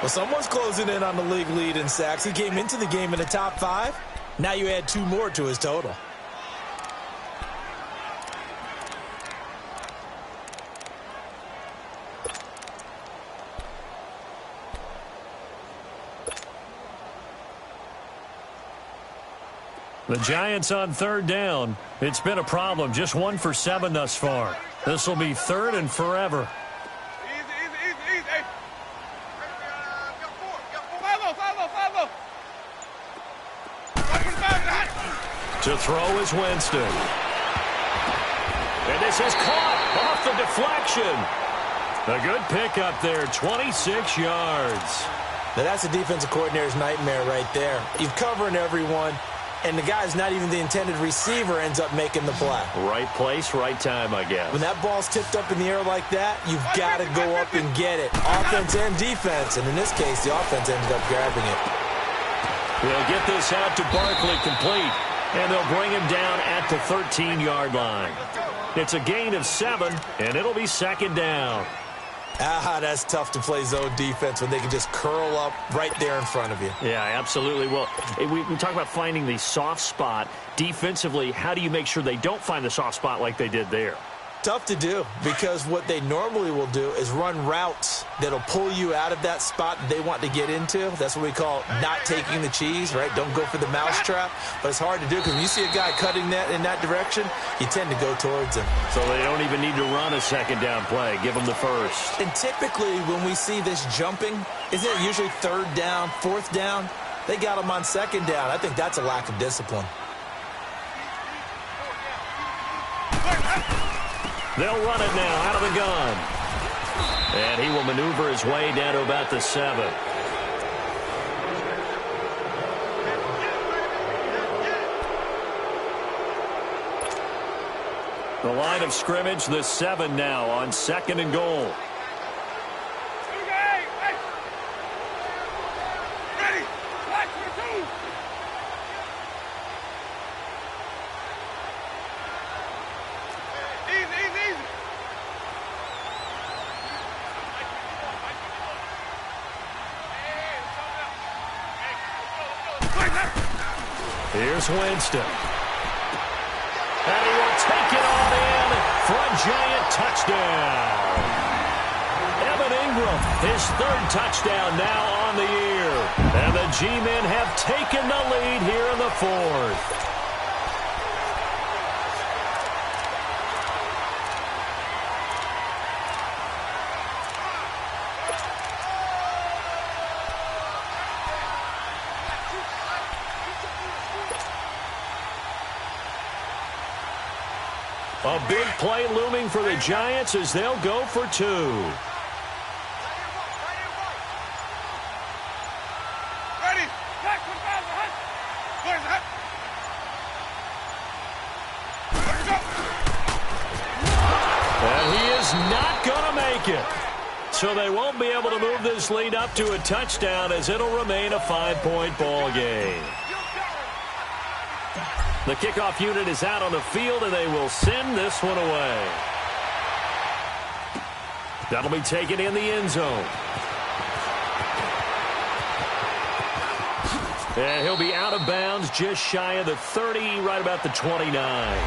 Well, someone's closing in on the league lead in sacks. He came into the game in the top 5. Now you add 2 more to his total. The Giants on 3rd down. It's been a problem. Just 1 for 7 thus far. This will be 3rd and forever. Easy. To throw is Winston. And this is caught off the deflection. A good pickup there, 26 yards. Now that's a defensive coordinator's nightmare right there. You're covering everyone, and the guy's not even the intended receiver ends up making the play. Right place, right time, I guess. When that ball's tipped up in the air like that, you've got to go up and get it. Offense and defense, and in this case, the offense ended up grabbing it. They'll get this out to Barkley complete, and they'll bring him down at the 13-yard line. It's a gain of 7, and it'll be 2nd down. That's tough to play zone defense when they can just curl up right there in front of you. Yeah, absolutely. Well, we talk about finding the soft spot. Defensively, how do you make sure they don't find the soft spot like they did there? Tough to do, because what they normally will do is run routes that'll pull you out of that spot that they want to get into. That's what we call not taking the cheese, right? Don't go for the mousetrap. But it's hard to do because when you see a guy cutting that in that direction, you tend to go towards him. So they don't even need to run a 2nd down play. Give them the 1st. And typically when we see this jumping, isn't it usually 3rd down, 4th down? They got him on 2nd down. I think that's a lack of discipline. They'll run it now out of the gun. And he will maneuver his way down to about the 7. The line of scrimmage, the 7 now on 2nd and goal. Here's Winston. And he will take it on in for a Giant touchdown. Evan Ingram, his 3rd touchdown now on the year. And the G-men have taken the lead here in the 4th. A big play looming for the Giants as they'll go for 2. And he is not going to make it. So they won't be able to move this lead up to a touchdown as it'll remain a 5-point ball game. The kickoff unit is out on the field, and they will send this one away. That'll be taken in the end zone. And he'll be out of bounds just shy of the 30, right about the 29.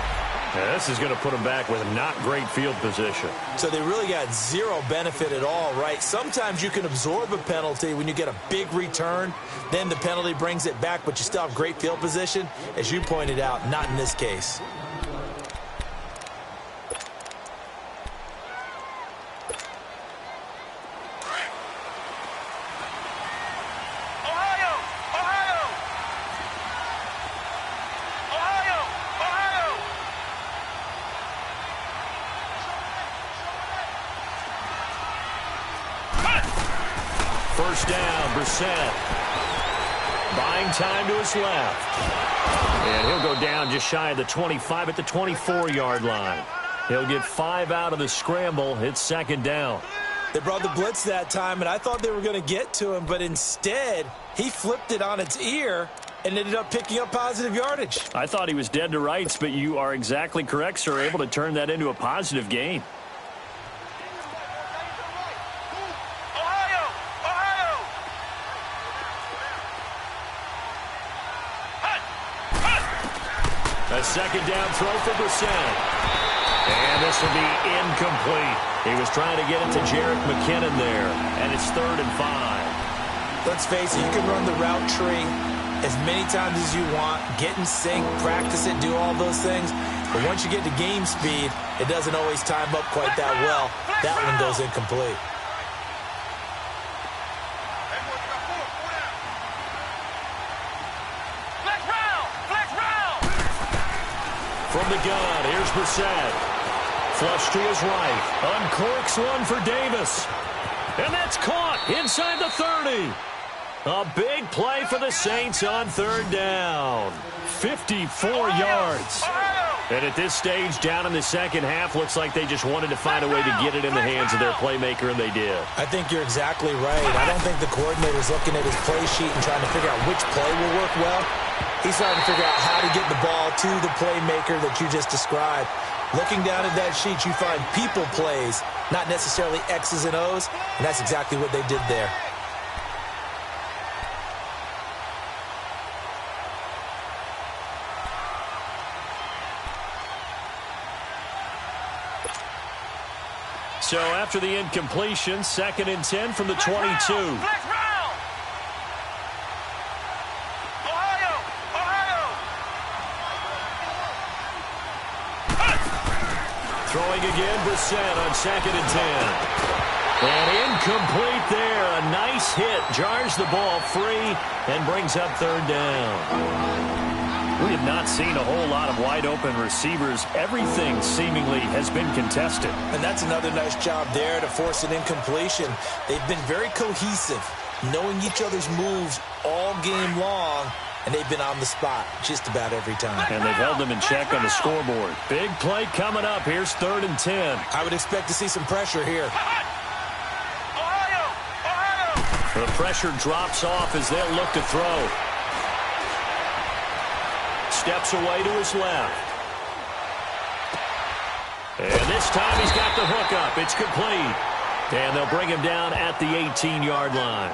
And this is going to put him back with not great field position. So they really got 0 benefit at all, right? Sometimes you can absorb a penalty when you get a big return. Then the penalty brings it back, but you still have great field position. As you pointed out, not in this case. First down, Brissett. Buying time to his left. And he'll go down just shy of the 25 at the 24-yard line. He'll get 5 out of the scramble. It's 2nd down. They brought the blitz that time, and I thought they were going to get to him, but instead, he flipped it on its ear and ended up picking up positive yardage. I thought he was dead to rights, but you are exactly correct, sir. Able to turn that into a positive gain. A second down throw for Brissett. And this will be incomplete. He was trying to get it to Jerick McKinnon there, and it's 3rd and 5. Let's face it, you can run the route tree as many times as you want, get in sync, practice it, do all those things. But once you get to game speed, it doesn't always time up quite that well. That one goes incomplete. From the gun, here's Brissett. Flush to his right. Uncorks one for Davis. And that's caught inside the 30. A big play for the Saints on 3rd down. 54 yards. And at this stage, down in the second half, looks like they just wanted to find a way to get it in the hands of their playmaker, and they did. I think you're exactly right. I don't think the coordinator's looking at his play sheet and trying to figure out which play will work well. He's trying to figure out how to get the ball to the playmaker that you just described. Looking down at that sheet, you find people plays, not necessarily X's and O's, and that's exactly what they did there. So after the incompletion, 2nd and 10 from the 22. Throwing again, Brissett on 2nd and 10. And incomplete there. A nice hit. Jars the ball free and brings up 3rd down. We have not seen a whole lot of wide-open receivers. Everything seemingly has been contested. And that's another nice job there to force an incompletion. They've been very cohesive, knowing each other's moves all game long, and they've been on the spot just about every time. And they've held them in check on the scoreboard. Big play coming up. Here's 3rd and 10. I would expect to see some pressure here. The pressure drops off as they'll look to throw. Steps away to his left. And this time he's got the hook up. It's complete. And they'll bring him down at the 18-yard line.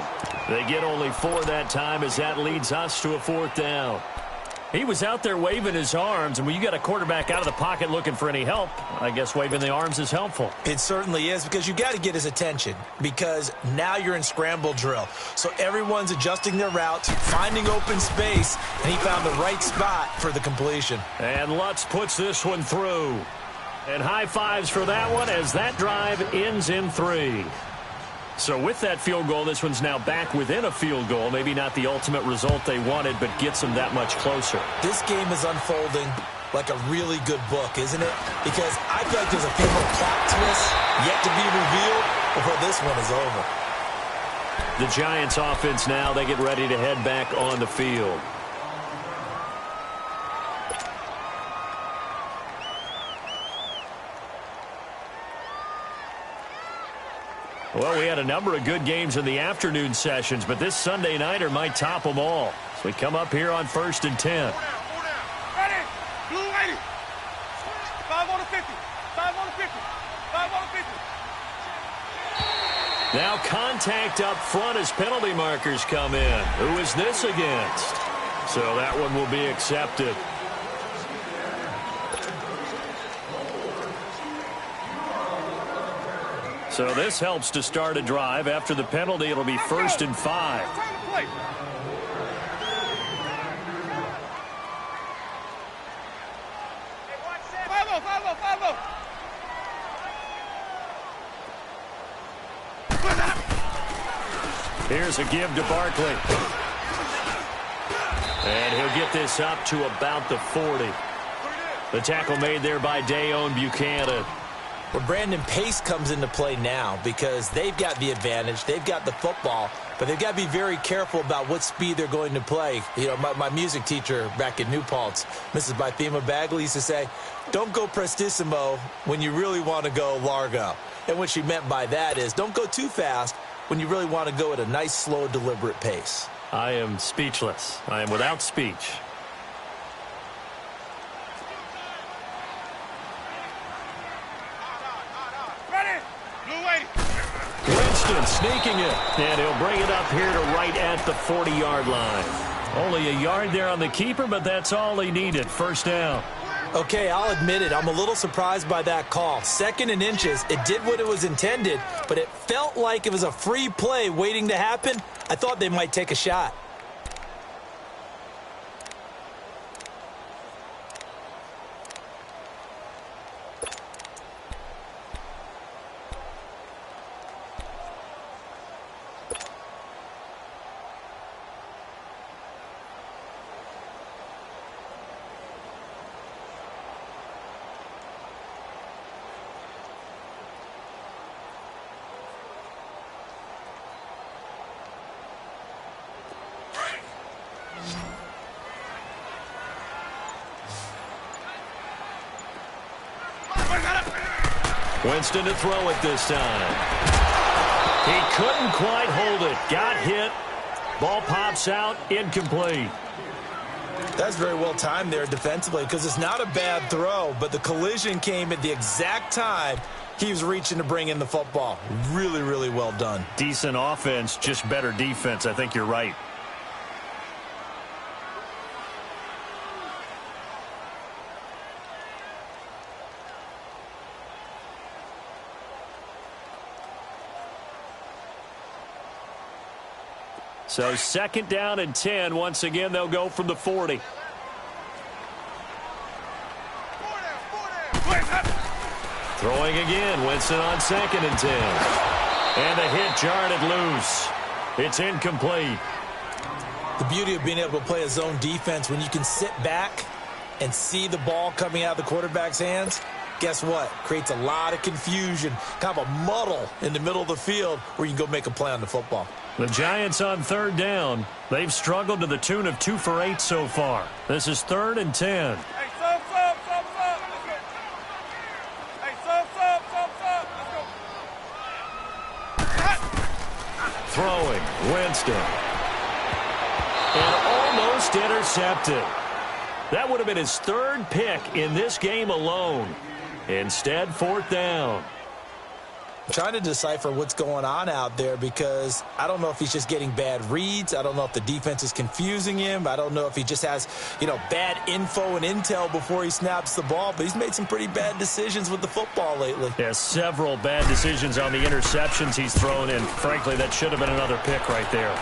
They get only 4 that time as that leads us to a 4th down. He was out there waving his arms, and when you got a quarterback out of the pocket looking for any help, I guess waving the arms is helpful. It certainly is, because you got to get his attention, because now you're in scramble drill. So everyone's adjusting their routes, finding open space, and he found the right spot for the completion. And Lutz puts this one through. And high fives for that one as that drive ends in 3. So with that field goal, this one's now back within a field goal. Maybe not the ultimate result they wanted, but gets them that much closer. This game is unfolding like a really good book, isn't it? Because I feel like there's a few more plot twists yet to be revealed before this one is over. The Giants offense now, they get ready to head back on the field. Well, we had a number of good games in the afternoon sessions, but this Sunday nighter might top them all. So we come up here on 1st and 10. Ready? Blue 80. 5 on the 50. 5 on the 50. 5 on the 50. Now contact up front as penalty markers come in. Who is this against? So that one will be accepted. So this helps to start a drive. After the penalty, it'll be 1st and 5. Here's a give to Barkley. And he'll get this up to about the 40. The tackle made there by Dayon Buchanan. Well, Brandon, pace comes into play now because they've got the advantage. They've got the football, but they've got to be very careful about what speed they're going to play. You know, my music teacher back at New Paltz, Mrs. Bythema Bagley, used to say, don't go prestissimo when you really want to go largo. And what she meant by that is don't go too fast when you really want to go at a nice, slow, deliberate pace. I am speechless. I am without speech. Winston sneaking it, and he'll bring it up here to right at the 40-yard line. Only a yard there on the keeper, but that's all he needed. First down. Okay, I'll admit it. I'm a little surprised by that call. 2nd and inches. It did what it was intended, but it felt like it was a free play waiting to happen. I thought they might take a shot. Winston to throw it this time. He couldn't quite hold it. Got hit. Ball pops out. Incomplete. That's very well timed there defensively because it's not a bad throw, but the collision came at the exact time he was reaching to bring in the football. Really, really well done. Decent offense, just better defense. I think you're right. So 2nd down and 10. Once again, they'll go from the 40. Throwing again. Winston on 2nd and 10. And the hit jarred it loose. It's incomplete. The beauty of being able to play a zone defense when you can sit back and see the ball coming out of the quarterback's hands, guess what? Creates a lot of confusion, kind of a muddle in the middle of the field where you can go make a play on the football. The Giants on 3rd down. They've struggled to the tune of 2 for 8 so far. This is 3rd and 10. Hey, sub. Let's go. Hey, sub. Let's go. Throwing. Winston. And almost intercepted. That would have been his 3rd pick in this game alone. Instead, 4th down. I'm trying to decipher what's going on out there because I don't know if he's just getting bad reads. I don't know if the defense is confusing him. I don't know if he just has, bad info and intel before he snaps the ball. But he's made some pretty bad decisions with the football lately. Yeah, several bad decisions on the interceptions he's thrown in. Frankly, that should have been another pick right there.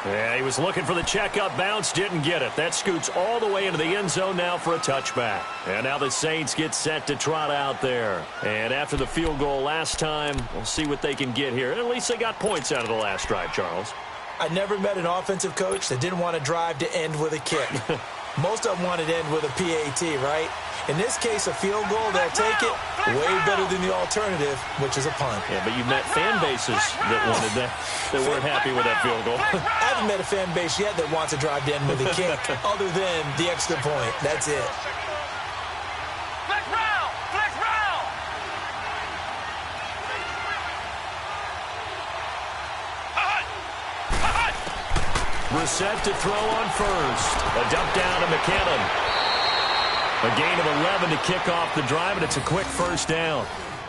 Yeah, he was looking for the checkup bounce, didn't get it. That scoots all the way into the end zone now for a touchback. And now the Saints get set to trot out there. And after the field goal last time, we'll see what they can get here. At least they got points out of the last drive, Charles. I never met an offensive coach that didn't want to drive to end with a kick. Most of them wanted to end with a PAT, right? In this case, a field goal, they'll take it way better than the alternative, which is a punt. Yeah, but you've met fan bases that wanted that weren't happy with that field goal. I haven't met a fan base yet that wants to drive to end with a kick other than the extra point. That's it. Flex round! Brissett to throw on first. A dump down to McKinnon. A gain of 11 to kick off the drive, and it's a quick first down.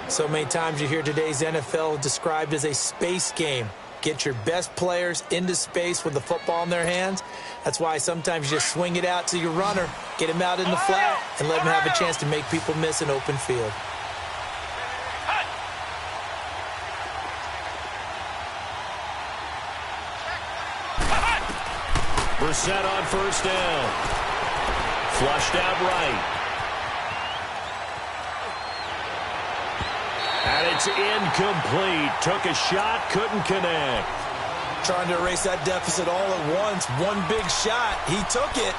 So many times you hear today's NFL described as a space game. Get your best players into space with the football in their hands. That's why sometimes you just swing it out to your runner, get him out in the flat, and let him have a chance to make people miss an open field. Brissett on first down. Flushed out right. And it's incomplete. Took a shot, couldn't connect. Trying to erase that deficit all at once. One big shot. He took it.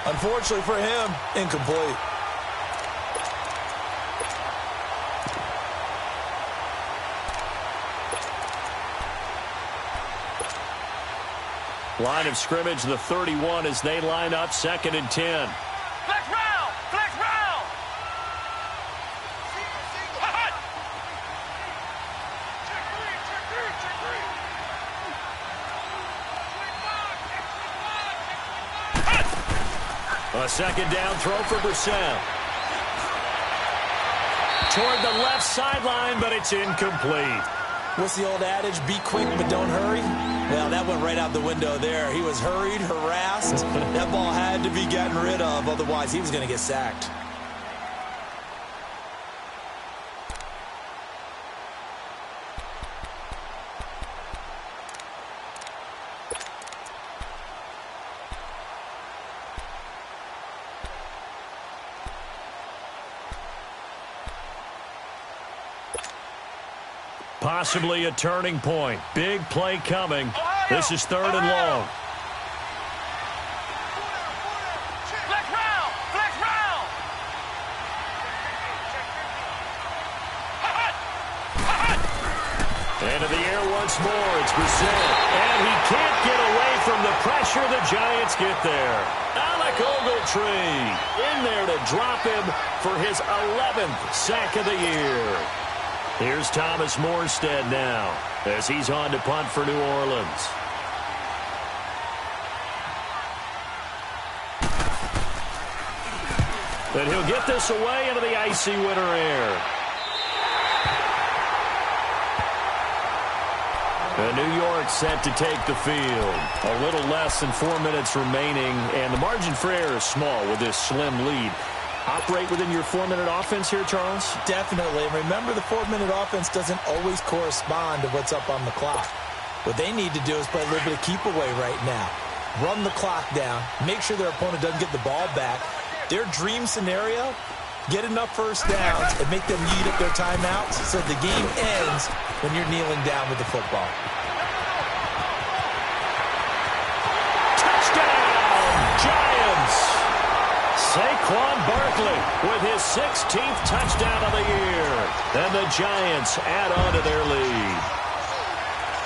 Unfortunately for him, incomplete. Line of scrimmage, the 31 as they line up 2nd and 10. Flex round! Flex round! A second down throw for Brissett. Toward the left sideline, but it's incomplete. What's the old adage? Be quick, but don't hurry? Well, that went right out the window there. He was hurried, harassed. That ball had to be gotten rid of, otherwise he was going to get sacked. Possibly a turning point. Big play coming. This is 3rd and long. Flex round! Flex round! Into the air once more. It's Brissett. And he can't get away from the pressure. The Giants get there. Alec Ogletree in there to drop him for his 11th sack of the year. Here's Thomas Morstead now as he's on to punt for New Orleans. But he'll get this away into the icy winter air. And New York set to take the field. A little less than 4 minutes remaining, and the margin for error is small with this slim lead. Operate within your 4-minute offense here, Charles? Definitely. And remember, the 4-minute offense doesn't always correspond to what's up on the clock. What they need to do is play a little bit of keep away right now. Run the clock down. Make sure their opponent doesn't get the ball back. Their dream scenario, get enough first downs and make them eat up their timeouts so the game ends when you're kneeling down with the football. Touchdown, Giants! Saquon Barkley with his 16th touchdown of the year. And the Giants add on to their lead.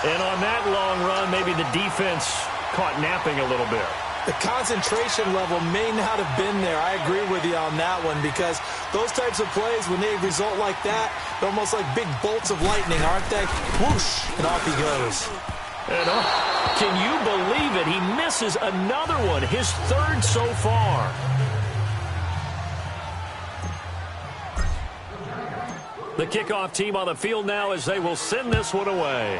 And on that long run, maybe the defense caught napping a little bit. The concentration level may not have been there. I agree with you on that one, because those types of plays, when they result like that, they're almost like big bolts of lightning, aren't they? Whoosh, and off he goes. And can you believe it? He misses another one, his 3rd so far. The kickoff team on the field now as they will send this one away.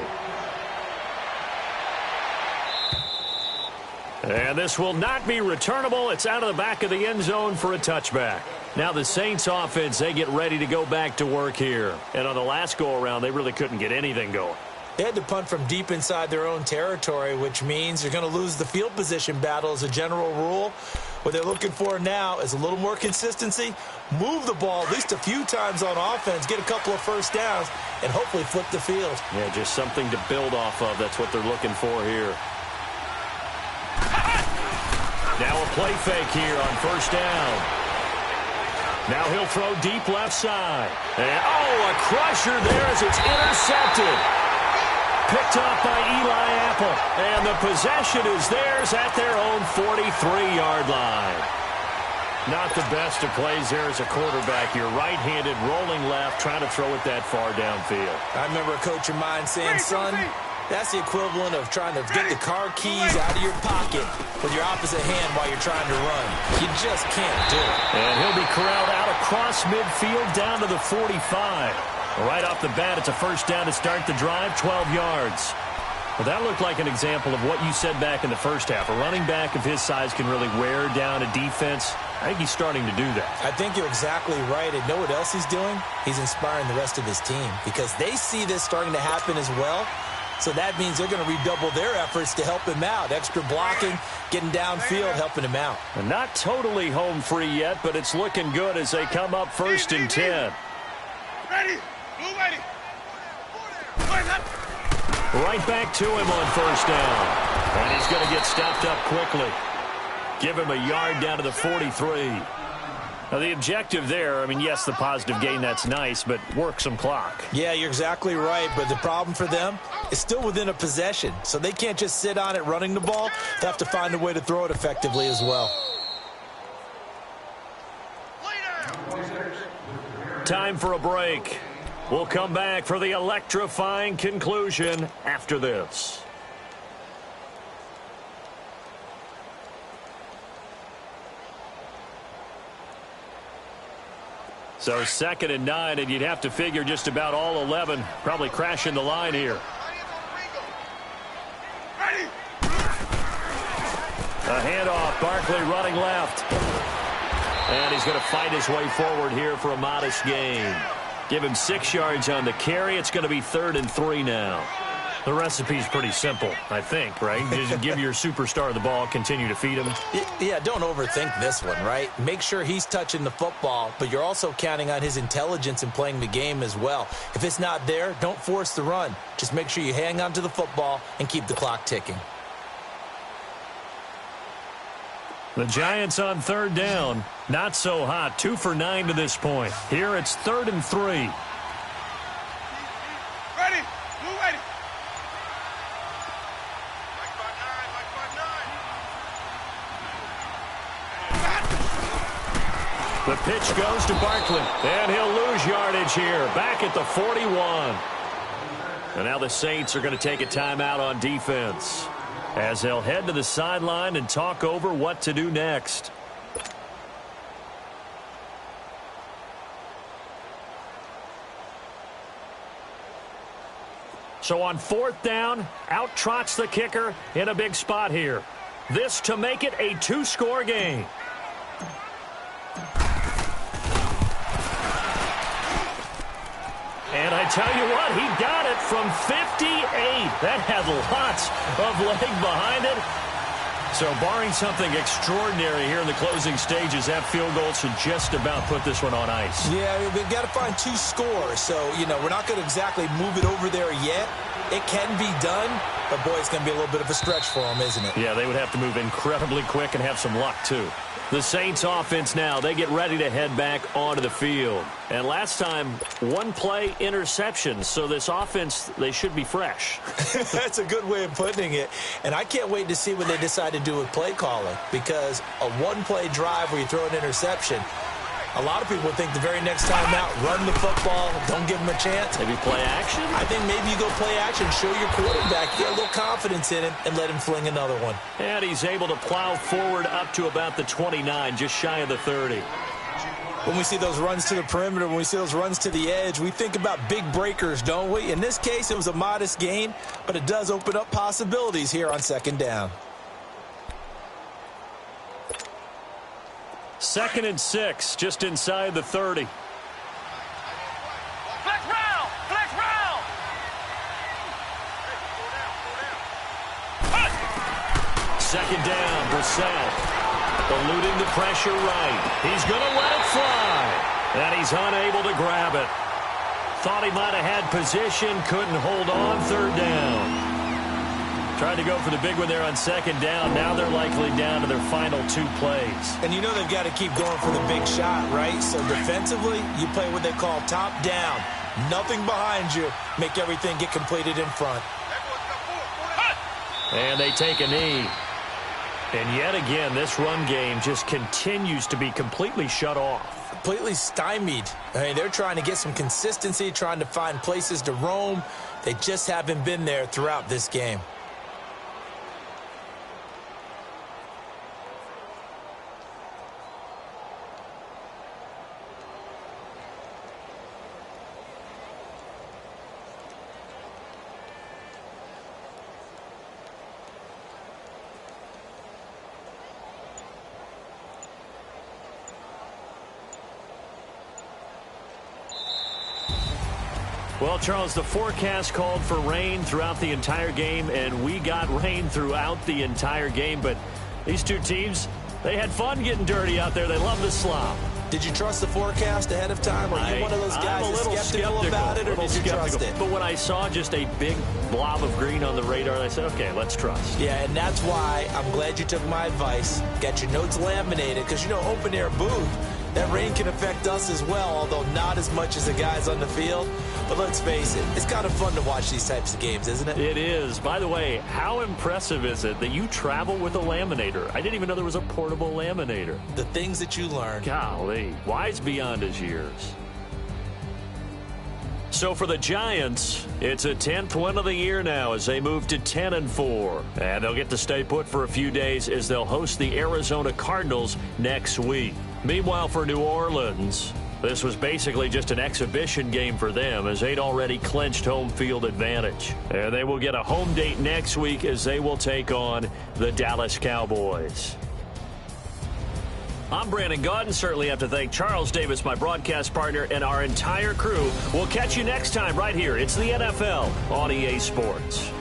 And this will not be returnable. It's out of the back of the end zone for a touchback. Now the Saints offense, they get ready to go back to work here. And on the last go-around, they really couldn't get anything going. They had to punt from deep inside their own territory, which means you're going to lose the field position battle as a general rule. What they're looking for now is a little more consistency, move the ball at least a few times on offense, get a couple of first downs, and hopefully flip the field. Yeah, just something to build off of. That's what they're looking for here. Now a play fake here on 1st down. Now he'll throw deep left side. And, a crusher there as it's intercepted. Picked off by Eli Apple. And the possession is theirs at their own 43-yard line. Not the best of plays there as a quarterback. You're right-handed, rolling left, trying to throw it that far downfield. I remember a coach of mine saying, son, that's the equivalent of trying to get the car keys out of your pocket with your opposite hand while you're trying to run. You just can't do it. And he'll be corralled out across midfield down to the 45. Right off the bat, it's a first down to start the drive, 12 yards. Well, that looked like an example of what you said back in the first half. A running back of his size can really wear down a defense. I think he's starting to do that. I think you're exactly right. And know what else he's doing? He's inspiring the rest of his team because they see this starting to happen as well. So that means they're going to redouble their efforts to help him out. Extra blocking, getting downfield, helping him out. And not totally home free yet, but it's looking good as they come up 1st and 10. Ready? Blue ready. Right back to him on 1st down. And he's going to get stopped up quickly. Give him a yard down to the 43. Now, the objective there, I mean, yes, the positive gain, that's nice, but work some clock. Yeah, you're exactly right, but the problem for them is still within a possession, so they can't just sit on it running the ball. They have to find a way to throw it effectively as well. Time for a break. We'll come back for the electrifying conclusion after this. So 2nd and 9, and you'd have to figure just about all 11 probably crashing the line here. A handoff, Barkley running left. And he's going to fight his way forward here for a modest gain. Give him 6 yards on the carry. It's going to be 3rd and 3 now. The recipe's pretty simple, I think, right? Just give your superstar the ball, continue to feed him. Yeah, don't overthink this one, right? Make sure he's touching the football, but you're also counting on his intelligence in playing the game as well. If it's not there, don't force the run. Just make sure you hang on to the football and keep the clock ticking. The Giants on 3rd down. Not so hot. 2 for 9 to this point. Here it's 3rd and 3. Ready. Blue ready. The pitch goes to Barkley, and he'll lose yardage here. Back at the 41. And now the Saints are going to take a timeout on defense, as they'll head to the sideline and talk over what to do next. So on 4th down, out trots the kicker in a big spot here. This to make it a 2-score game. And I tell you what, he got it from 58. That had lots of leg behind it. So barring something extraordinary here in the closing stages, that field goal should just about put this one on ice. Yeah, we've got to find 2 scores. So, we're not going to exactly move it over there yet. It can be done, but, boy, it's going to be a little bit of a stretch for them, isn't it? Yeah, they would have to move incredibly quick and have some luck, too. The Saints offense now, they get ready to head back onto the field. And last time, 1-play interception. So this offense, they should be fresh. That's a good way of putting it. And I can't wait to see what they decide to do with play calling. Because a 1-play drive where you throw an interception, a lot of people think the very next time out, run the football, don't give them a chance. Maybe play action? I think maybe you go play action, show your quarterback, get a little confidence in him, and let him fling another one. And he's able to plow forward up to about the 29, just shy of the 30. When we see those runs to the perimeter, when we see those runs to the edge, we think about big breakers, don't we? In this case, it was a modest gain, but it does open up possibilities here on 2nd down. 2nd and 6, just inside the 30. Flex round. Flex round. 2nd down, Brissett. Eluding the pressure right. He's going to let it fly. And he's unable to grab it. Thought he might have had position, couldn't hold on. 3rd down. Tried to go for the big one there on 2nd down. Now they're likely down to their final 2 plays. And you know they've got to keep going for the big shot, right? So defensively, you play what they call top down. Nothing behind you. Make everything get completed in front. And they take a knee. And yet again, this run game just continues to be completely shut off. Completely stymied. I mean, they're trying to get some consistency, trying to find places to roam. They just haven't been there throughout this game. Well, Charles, the forecast called for rain throughout the entire game, and we got rain throughout the entire game. But these two teams, they had fun getting dirty out there. They love the slop. Did you trust the forecast ahead of time? Or are you one of those guys that's skeptical about it, or did you trust it? But when I saw just a big blob of green on the radar, I said, okay, let's trust. Yeah, and that's why I'm glad you took my advice. Got your notes laminated, because, open-air booth, that rain can affect us as well, although not as much as the guys on the field. But let's face it, it's kind of fun to watch these types of games, isn't it? It is. By the way, how impressive is it that you travel with a laminator? I didn't even know there was a portable laminator. The things that you learn. Golly, wise beyond his years. So for the Giants, it's a 10th win of the year now as they move to 10-4. And they'll get to stay put for a few days as they'll host the Arizona Cardinals next week. Meanwhile, for New Orleans, This was basically just an exhibition game for them as they'd already clinched home field advantage. And they will get a home date next week as they will take on the Dallas Cowboys. I'm Brandon Gaudin. Certainly have to thank Charles Davis, my broadcast partner, and our entire crew. We'll catch you next time right here. It's the NFL on EA Sports.